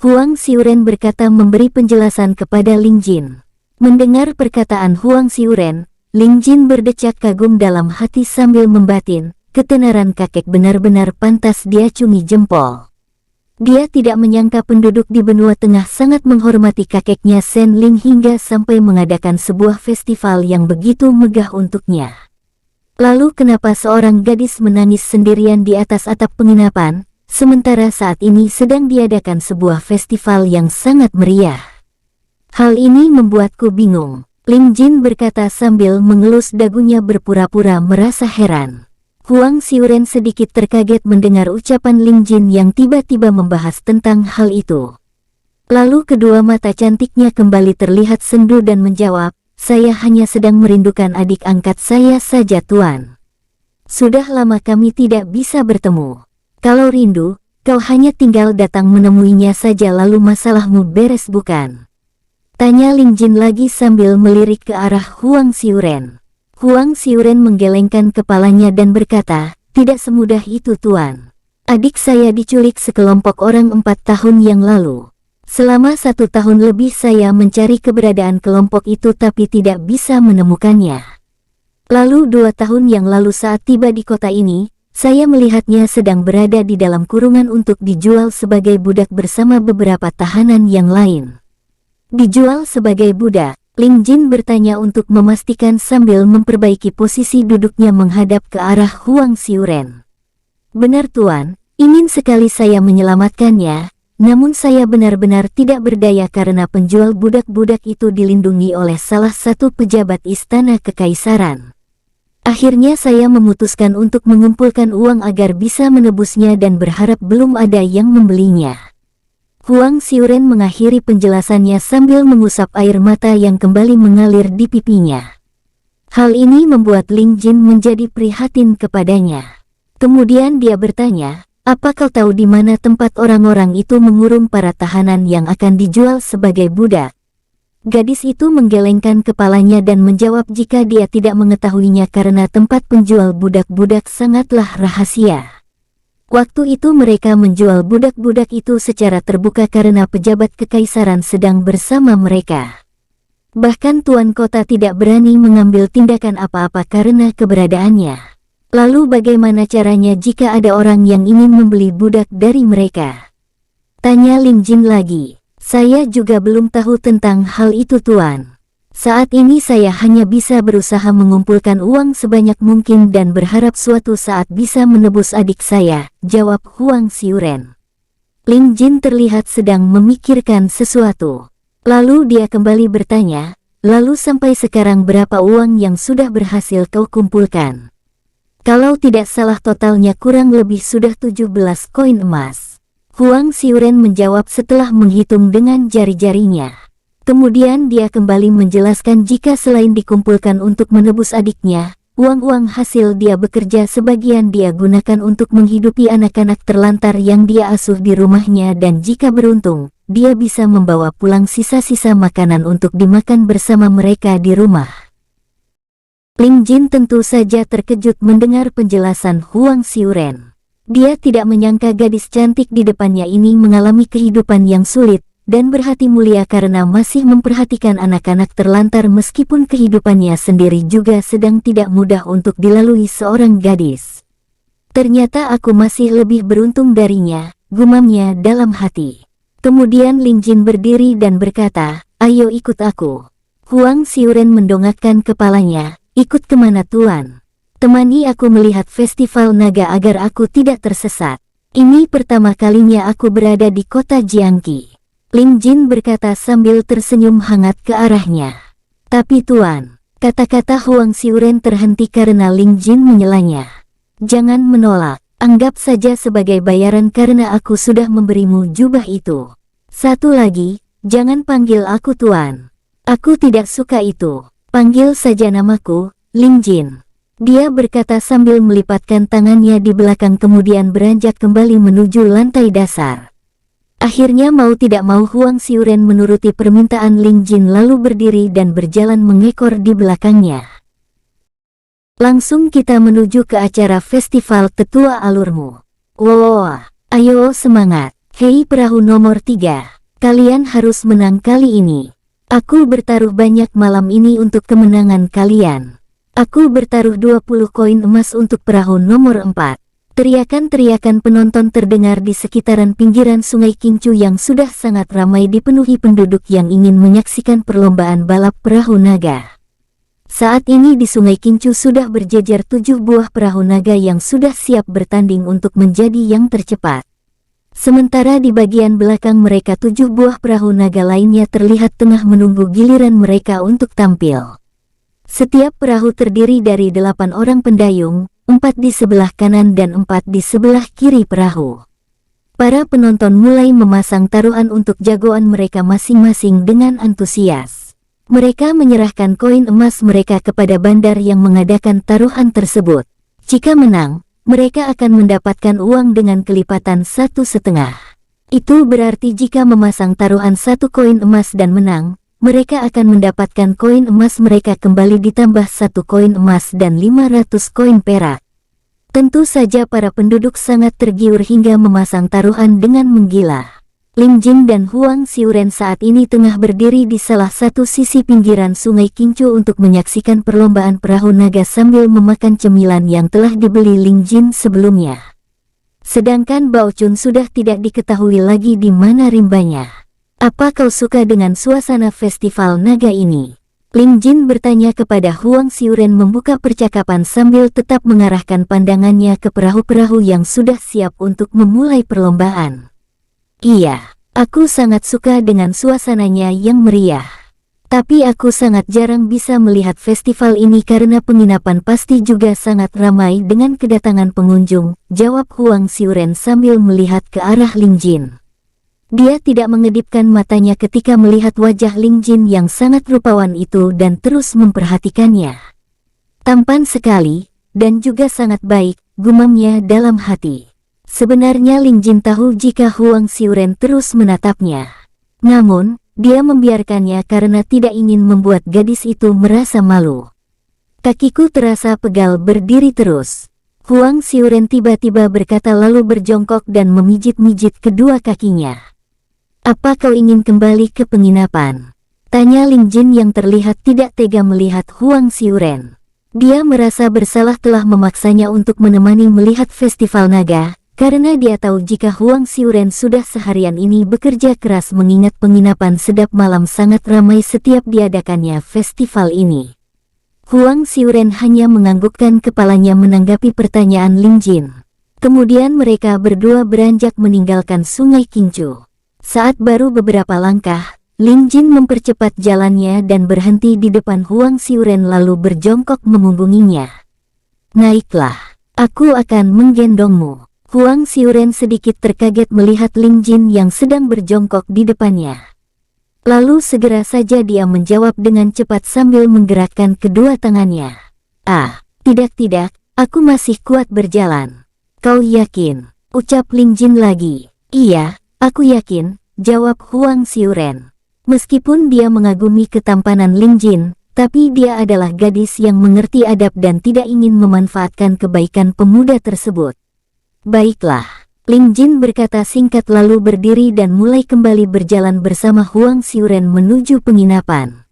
Huang Xiuren berkata memberi penjelasan kepada Lin Jin. Mendengar perkataan Huang Xiuren, Lin Jin berdecak kagum dalam hati sambil membatin, ketenaran kakek benar-benar pantas diacungi jempol. Dia tidak menyangka penduduk di benua tengah sangat menghormati kakeknya Senling hingga sampai mengadakan sebuah festival yang begitu megah untuknya. Lalu kenapa seorang gadis menangis sendirian di atas atap penginapan, sementara saat ini sedang diadakan sebuah festival yang sangat meriah? Hal ini membuatku bingung, Lin Jin berkata sambil mengelus dagunya berpura-pura merasa heran. Huang Xiuren sedikit terkaget mendengar ucapan Lin Jin yang tiba-tiba membahas tentang hal itu. Lalu kedua mata cantiknya kembali terlihat sendu dan menjawab, "Saya hanya sedang merindukan adik angkat saya saja tuan. Sudah lama kami tidak bisa bertemu. Kalau rindu, kau hanya tinggal datang menemuinya saja lalu masalahmu beres bukan?" tanya Lin Jin lagi sambil melirik ke arah Huang Xiuren. Huang Xiuren menggelengkan kepalanya dan berkata, "Tidak semudah itu tuan. Adik saya diculik sekelompok orang 4 tahun yang lalu. Selama 1 tahun lebih saya mencari keberadaan kelompok itu tapi tidak bisa menemukannya. Lalu 2 tahun yang lalu saat tiba di kota ini, saya melihatnya sedang berada di dalam kurungan untuk dijual sebagai budak bersama beberapa tahanan yang lain." "Dijual sebagai budak?" Lin Jin bertanya untuk memastikan sambil memperbaiki posisi duduknya menghadap ke arah Huang Xiuren. "Benar tuan, ingin sekali saya menyelamatkannya, namun saya benar-benar tidak berdaya karena penjual budak-budak itu dilindungi oleh salah satu pejabat istana kekaisaran. Akhirnya saya memutuskan untuk mengumpulkan uang agar bisa menebusnya dan berharap belum ada yang membelinya." Huang Xiuren mengakhiri penjelasannya sambil mengusap air mata yang kembali mengalir di pipinya. Hal ini membuat Ling Jin menjadi prihatin kepadanya. Kemudian dia bertanya, "Apa kau tahu di mana tempat orang-orang itu mengurung para tahanan yang akan dijual sebagai budak?" Gadis itu menggelengkan kepalanya dan menjawab jika dia tidak mengetahuinya karena tempat penjual budak-budak sangatlah rahasia. Waktu itu mereka menjual budak-budak itu secara terbuka karena pejabat kekaisaran sedang bersama mereka. Bahkan tuan kota tidak berani mengambil tindakan apa-apa karena keberadaannya. Lalu bagaimana caranya jika ada orang yang ingin membeli budak dari mereka? Tanya Ling Jin lagi. Saya juga belum tahu tentang hal itu tuan. Saat ini saya hanya bisa berusaha mengumpulkan uang sebanyak mungkin dan berharap suatu saat bisa menebus adik saya, jawab Huang Xiuren. Ling Jin terlihat sedang memikirkan sesuatu. Lalu dia kembali bertanya, "Lalu sampai sekarang berapa uang yang sudah berhasil kau kumpulkan?" Kalau tidak salah totalnya kurang lebih sudah 17 koin emas. Huang Xiuren menjawab setelah menghitung dengan jari-jarinya. Kemudian dia kembali menjelaskan jika selain dikumpulkan untuk menebus adiknya, uang-uang hasil dia bekerja sebagian dia gunakan untuk menghidupi anak-anak terlantar yang dia asuh di rumahnya dan jika beruntung, dia bisa membawa pulang sisa-sisa makanan untuk dimakan bersama mereka di rumah. Ling Jin tentu saja terkejut mendengar penjelasan Huang Xiuren. Dia tidak menyangka gadis cantik di depannya ini mengalami kehidupan yang sulit, dan berhati mulia karena masih memperhatikan anak-anak terlantar meskipun kehidupannya sendiri juga sedang tidak mudah untuk dilalui seorang gadis. Ternyata aku masih lebih beruntung darinya, gumamnya dalam hati. Kemudian Ling Jin berdiri dan berkata, "Ayo ikut aku." Huang Xiuren mendongakkan kepalanya, "Ikut kemana tuan?" "Temani aku melihat festival naga agar aku tidak tersesat. Ini pertama kalinya aku berada di kota Jiangqi." Ling Jin berkata sambil tersenyum hangat ke arahnya. "Tapi tuan," kata-kata Huang Xiuren terhenti karena Ling Jin menyelanya. "Jangan menolak, anggap saja sebagai bayaran karena aku sudah memberimu jubah itu. Satu lagi, jangan panggil aku tuan. Aku tidak suka itu. Panggil saja namaku, Ling Jin." Dia berkata sambil melipatkan tangannya di belakang kemudian beranjak kembali menuju lantai dasar. Akhirnya mau tidak mau Huang Xiuren menuruti permintaan Ling Jin lalu berdiri dan berjalan mengekor di belakangnya. Langsung kita menuju ke acara festival Tetua Alurmu. Wow, ayo semangat. Hei perahu nomor 3, kalian harus menang kali ini. Aku bertaruh banyak malam ini untuk kemenangan kalian. Aku bertaruh 20 koin emas untuk perahu nomor 4. Teriakan-teriakan penonton terdengar di sekitaran pinggiran sungai Qingchu yang sudah sangat ramai dipenuhi penduduk yang ingin menyaksikan perlombaan balap perahu naga. Saat ini di sungai Qingchu sudah berjejer 7 buah perahu naga yang sudah siap bertanding untuk menjadi yang tercepat. Sementara di bagian belakang mereka 7 buah perahu naga lainnya terlihat tengah menunggu giliran mereka untuk tampil. Setiap perahu terdiri dari 8 orang pendayung, 4 di sebelah kanan dan 4 di sebelah kiri perahu. Para penonton mulai memasang taruhan untuk jagoan mereka masing-masing dengan antusias. Mereka menyerahkan koin emas mereka kepada bandar yang mengadakan taruhan tersebut. Jika menang, mereka akan mendapatkan uang dengan kelipatan 1,5. Itu berarti jika memasang taruhan 1 koin emas dan menang, mereka akan mendapatkan koin emas mereka kembali ditambah 1 koin emas dan 500 koin perak. Tentu saja para penduduk sangat tergiur hingga memasang taruhan dengan menggila. Ling Jin dan Huang Xiuren saat ini tengah berdiri di salah satu sisi pinggiran sungai Qingchu untuk menyaksikan perlombaan perahu naga sambil memakan cemilan yang telah dibeli Ling Jin sebelumnya. Sedangkan Bao Chun sudah tidak diketahui lagi di mana rimbanya. "Apa kau suka dengan suasana festival naga ini?" Ling Jin bertanya kepada Huang Xiuren membuka percakapan sambil tetap mengarahkan pandangannya ke perahu-perahu yang sudah siap untuk memulai perlombaan. "Iya, aku sangat suka dengan suasananya yang meriah. Tapi aku sangat jarang bisa melihat festival ini karena penginapan pasti juga sangat ramai dengan kedatangan pengunjung," jawab Huang Xiuren sambil melihat ke arah Ling Jin. Dia tidak mengedipkan matanya ketika melihat wajah Ling Jin yang sangat rupawan itu dan terus memperhatikannya. Tampan sekali, dan juga sangat baik, gumamnya dalam hati. Sebenarnya Ling Jin tahu jika Huang Xiuren terus menatapnya. Namun, dia membiarkannya karena tidak ingin membuat gadis itu merasa malu. Kakiku terasa pegal berdiri terus. Huang Xiuren tiba-tiba berkata lalu berjongkok dan memijit-mijit kedua kakinya. Apa kau ingin kembali ke penginapan? Tanya Ling Jin yang terlihat tidak tega melihat Huang Xiuren. Dia merasa bersalah telah memaksanya untuk menemani melihat festival naga, karena dia tahu jika Huang Xiuren sudah seharian ini bekerja keras mengingat penginapan sedap malam sangat ramai setiap diadakannya festival ini. Huang Xiuren hanya menganggukkan kepalanya menanggapi pertanyaan Ling Jin. Kemudian mereka berdua beranjak meninggalkan Sungai Qingzhou. Saat baru beberapa langkah, Ling Jin mempercepat jalannya dan berhenti di depan Huang Xiuren lalu berjongkok memunggunginya. Naiklah, aku akan menggendongmu. Huang Xiuren sedikit terkaget melihat Ling Jin yang sedang berjongkok di depannya. Lalu segera saja dia menjawab dengan cepat sambil menggerakkan kedua tangannya. Ah, tidak, aku masih kuat berjalan. Kau yakin? Ucap Ling Jin lagi. Iya, aku yakin, jawab Huang Xiuren. Meskipun dia mengagumi ketampanan Ling Jin, tapi dia adalah gadis yang mengerti adab dan tidak ingin memanfaatkan kebaikan pemuda tersebut. Baiklah, Ling Jin berkata singkat lalu berdiri dan mulai kembali berjalan bersama Huang Xiuren menuju penginapan.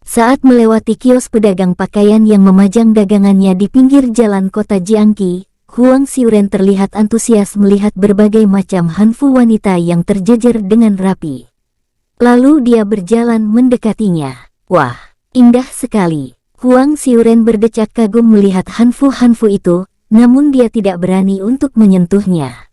Saat melewati kios pedagang pakaian yang memajang dagangannya di pinggir jalan kota Jiangqi, Huang Xiuren terlihat antusias melihat berbagai macam hanfu wanita yang terjejer dengan rapi. Lalu dia berjalan mendekatinya. Wah, indah sekali. Huang Xiuren berdecak kagum melihat hanfu-hanfu itu, namun dia tidak berani untuk menyentuhnya.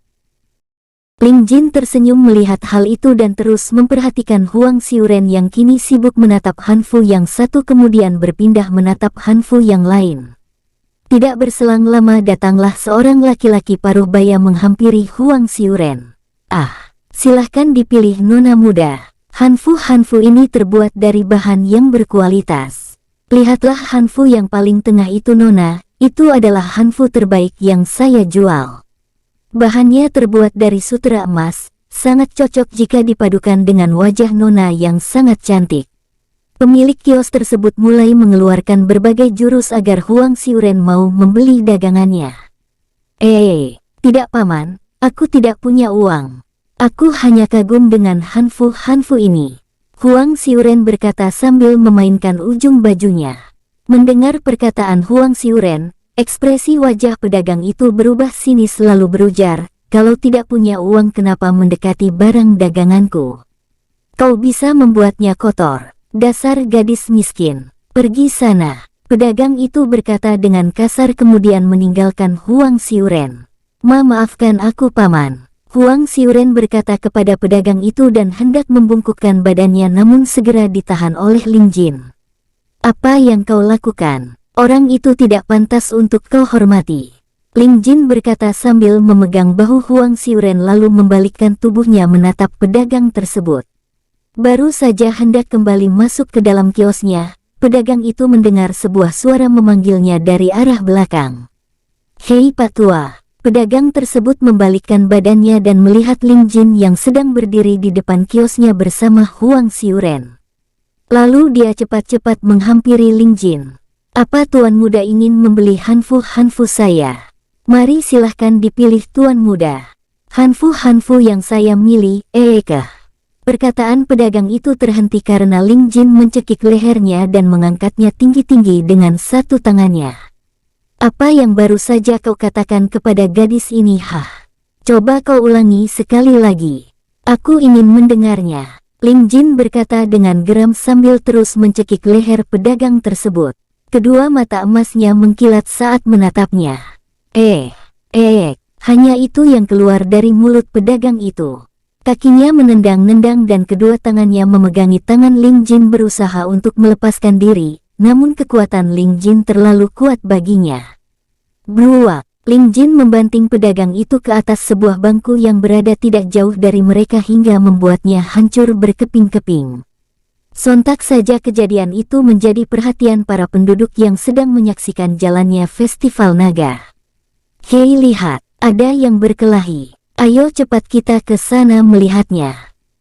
Ling Jin tersenyum melihat hal itu dan terus memperhatikan Huang Xiuren yang kini sibuk menatap hanfu yang satu kemudian berpindah menatap hanfu yang lain. Tidak berselang lama datanglah seorang laki-laki paruh baya menghampiri Huang Xiuren. Ah, silahkan dipilih nona muda. Hanfu-hanfu ini terbuat dari bahan yang berkualitas. Lihatlah hanfu yang paling tengah itu nona, itu adalah hanfu terbaik yang saya jual. Bahannya terbuat dari sutra emas, sangat cocok jika dipadukan dengan wajah nona yang sangat cantik. Pemilik kios tersebut mulai mengeluarkan berbagai jurus agar Huang Xiuren mau membeli dagangannya. Tidak paman, aku tidak punya uang. Aku hanya kagum dengan hanfu-hanfu ini. Huang Xiuren berkata sambil memainkan ujung bajunya. Mendengar perkataan Huang Xiuren, ekspresi wajah pedagang itu berubah sinis lalu berujar, kalau tidak punya uang kenapa mendekati barang daganganku? Kau bisa membuatnya kotor. Dasar gadis miskin. Pergi sana. Pedagang itu berkata dengan kasar kemudian meninggalkan Huang Xiuren. Maafkan aku paman. Huang Xiuren berkata kepada pedagang itu dan hendak membungkukkan badannya namun segera ditahan oleh Ling Jin. Apa yang kau lakukan? Orang itu tidak pantas untuk kau hormati. Ling Jin berkata sambil memegang bahu Huang Xiuren lalu membalikkan tubuhnya menatap pedagang tersebut. Baru saja hendak kembali masuk ke dalam kiosnya, pedagang itu mendengar sebuah suara memanggilnya dari arah belakang. Hei Pak Tua! Pedagang tersebut membalikkan badannya dan melihat Ling Jin yang sedang berdiri di depan kiosnya bersama Huang Xiuren. Lalu dia cepat-cepat menghampiri Ling Jin. Apa tuan muda ingin membeli hanfu-hanfu saya? Mari silahkan dipilih tuan muda. Hanfu-hanfu yang saya milih, Perkataan pedagang itu terhenti karena Ling Jin mencekik lehernya dan mengangkatnya tinggi-tinggi dengan satu tangannya. Apa yang baru saja kau katakan kepada gadis ini? Coba kau ulangi sekali lagi. Aku ingin mendengarnya. Ling Jin berkata dengan geram sambil terus mencekik leher pedagang tersebut. Kedua mata emasnya mengkilat saat menatapnya. Hanya itu yang keluar dari mulut pedagang itu. Kakinya menendang-nendang dan kedua tangannya memegangi tangan Ling Jin berusaha untuk melepaskan diri, namun kekuatan Ling Jin terlalu kuat baginya. Bruak! Ling Jin membanting pedagang itu ke atas sebuah bangku yang berada tidak jauh dari mereka hingga membuatnya hancur berkeping-keping. Sontak saja kejadian itu menjadi perhatian para penduduk yang sedang menyaksikan jalannya festival naga. Hei, lihat, ada yang berkelahi. Ayo cepat kita ke sana melihatnya.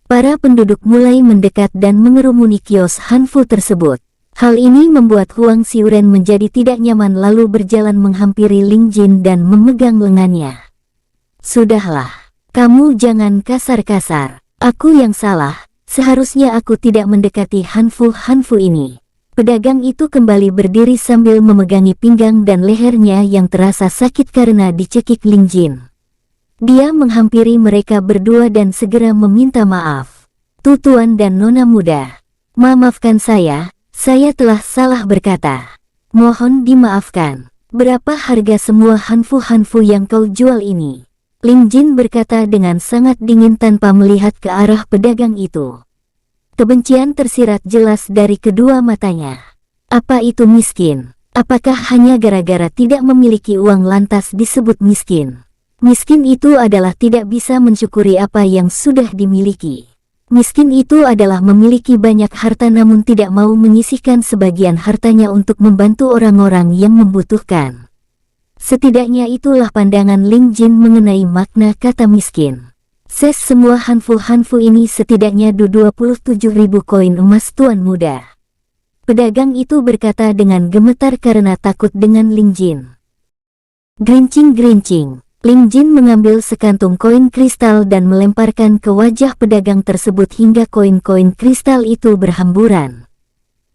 Para penduduk mulai mendekat dan mengerumuni kios Hanfu tersebut. Hal ini membuat Huang Xiuren menjadi tidak nyaman lalu berjalan menghampiri Ling Jin dan memegang lengannya. Sudahlah, kamu jangan kasar-kasar. Aku yang salah, seharusnya aku tidak mendekati Hanfu ini. Pedagang itu kembali berdiri sambil memegangi pinggang dan lehernya yang terasa sakit karena dicekik Ling Jin. Dia menghampiri mereka berdua dan segera meminta maaf. Tuan dan nona muda, maafkan saya telah salah berkata. Mohon dimaafkan. Berapa harga semua Hanfu yang kau jual ini? Ling Jin berkata dengan sangat dingin tanpa melihat ke arah pedagang itu. Kebencian tersirat jelas dari kedua matanya. Apa itu miskin? Apakah hanya gara-gara tidak memiliki uang lantas disebut miskin? Miskin itu adalah tidak bisa mensyukuri apa yang sudah dimiliki. Miskin itu adalah memiliki banyak harta namun tidak mau menyisihkan sebagian hartanya untuk membantu orang-orang yang membutuhkan. Setidaknya itulah pandangan Ling Jin mengenai makna kata miskin. Semua Hanfu ini setidaknya 27.000 koin emas tuan muda. Pedagang itu berkata dengan gemetar karena takut dengan Ling Jin. Gerincing-gerincing. Ling Jin mengambil sekantung koin kristal dan melemparkan ke wajah pedagang tersebut hingga koin-koin kristal itu berhamburan.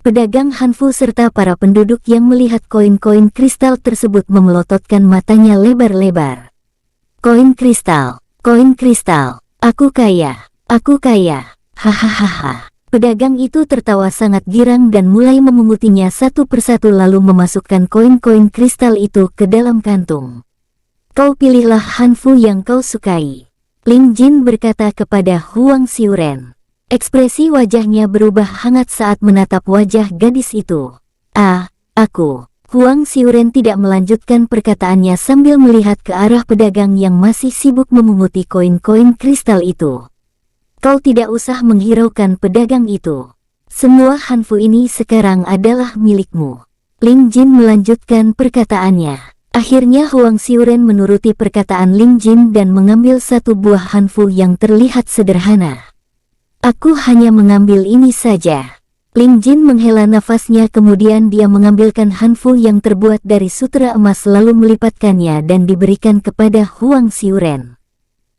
Pedagang Hanfu serta para penduduk yang melihat koin-koin kristal tersebut memelototkan matanya lebar-lebar. Koin kristal, aku kaya, hahaha. Pedagang itu tertawa sangat girang dan mulai memungutinya satu persatu lalu memasukkan koin-koin kristal itu ke dalam kantung. Kau pilihlah Hanfu yang kau sukai. Ling Jin berkata kepada Huang Xiuren. Ekspresi wajahnya berubah hangat saat menatap wajah gadis itu. Aku. Huang Xiuren tidak melanjutkan perkataannya sambil melihat ke arah pedagang yang masih sibuk memunguti koin-koin kristal itu. Kau tidak usah menghiraukan pedagang itu. Semua Hanfu ini sekarang adalah milikmu. Ling Jin melanjutkan perkataannya. Akhirnya Huang Xiuren menuruti perkataan Ling Jin dan mengambil satu buah Hanfu yang terlihat sederhana. Aku hanya mengambil ini saja. Ling Jin menghela nafasnya kemudian dia mengambilkan Hanfu yang terbuat dari sutra emas lalu melipatkannya dan diberikan kepada Huang Xiuren.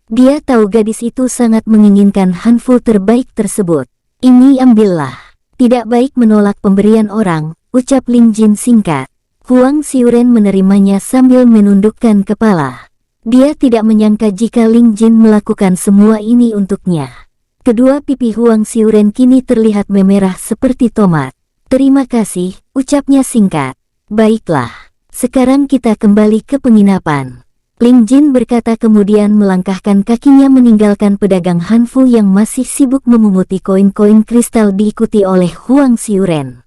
Dia tahu gadis itu sangat menginginkan Hanfu terbaik tersebut. Ini ambillah. Tidak baik menolak pemberian orang, ucap Ling Jin singkat. Huang Xiuren menerimanya sambil menundukkan kepala. Dia tidak menyangka jika Ling Jin melakukan semua ini untuknya. Kedua pipi Huang Xiuren kini terlihat memerah seperti tomat. Terima kasih, ucapnya singkat. Baiklah, sekarang kita kembali ke penginapan. Ling Jin berkata kemudian melangkahkan kakinya meninggalkan pedagang Hanfu yang masih sibuk memunguti koin-koin kristal diikuti oleh Huang Xiuren.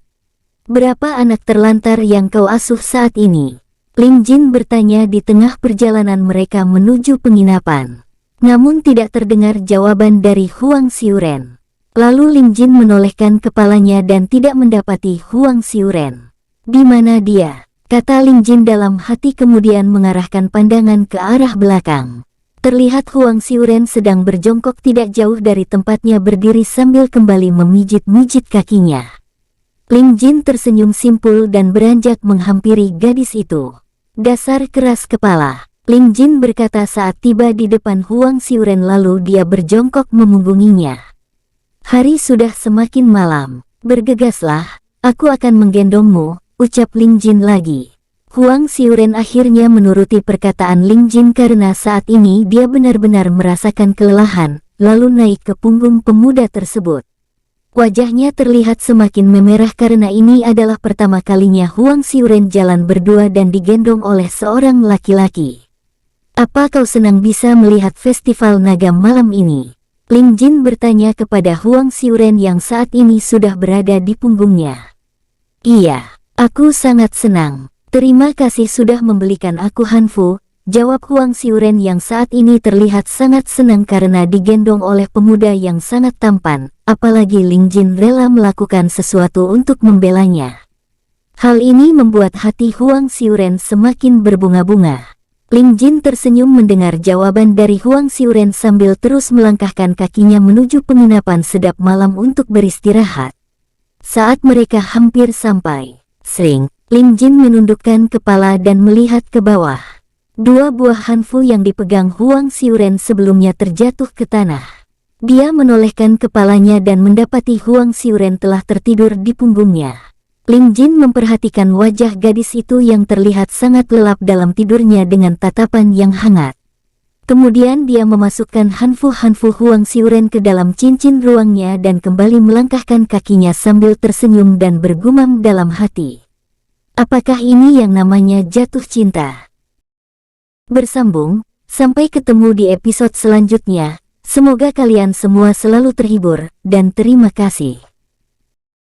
Berapa anak terlantar yang kau asuh saat ini? Ling Jin bertanya di tengah perjalanan mereka menuju penginapan. Namun tidak terdengar jawaban dari Huang Xiuren. Lalu Ling Jin menolehkan kepalanya dan tidak mendapati Huang Xiuren. Di mana dia? Kata Ling Jin dalam hati kemudian mengarahkan pandangan ke arah belakang. Terlihat Huang Xiuren sedang berjongkok tidak jauh dari tempatnya berdiri sambil kembali memijit-mijit kakinya. Ling Jin tersenyum simpul dan beranjak menghampiri gadis itu. Dasar keras kepala, Ling Jin berkata saat tiba di depan Huang Xiuren lalu dia berjongkok memunggunginya. Hari sudah semakin malam, bergegaslah, aku akan menggendongmu, ucap Ling Jin lagi. Huang Xiuren akhirnya menuruti perkataan Ling Jin karena saat ini dia benar-benar merasakan kelelahan, lalu naik ke punggung pemuda tersebut. Wajahnya terlihat semakin memerah karena ini adalah pertama kalinya Huang Xiuren jalan berdua dan digendong oleh seorang laki-laki. Apa kau senang bisa melihat festival naga malam ini? Ling Jin bertanya kepada Huang Xiuren yang saat ini sudah berada di punggungnya. Iya, aku sangat senang. Terima kasih sudah membelikan aku Hanfu, jawab Huang Xiuren yang saat ini terlihat sangat senang karena digendong oleh pemuda yang sangat tampan, apalagi Ling Jin rela melakukan sesuatu untuk membelanya. Hal ini membuat hati Huang Xiuren semakin berbunga-bunga. Ling Jin tersenyum mendengar jawaban dari Huang Xiuren sambil terus melangkahkan kakinya menuju penginapan sedap malam untuk beristirahat. Saat mereka hampir sampai, sering, Ling Jin menundukkan kepala dan melihat ke bawah. Dua buah hanfu yang dipegang Huang Xiuren sebelumnya terjatuh ke tanah. Dia menolehkan kepalanya dan mendapati Huang Xiuren telah tertidur di punggungnya. Ling Jin memperhatikan wajah gadis itu yang terlihat sangat lelap dalam tidurnya dengan tatapan yang hangat. Kemudian dia memasukkan hanfu-hanfu Huang Xiuren ke dalam cincin ruangnya dan kembali melangkahkan kakinya sambil tersenyum dan bergumam dalam hati. Apakah ini yang namanya jatuh cinta? Bersambung, sampai ketemu di episode selanjutnya. Semoga kalian semua selalu terhibur, dan terima kasih.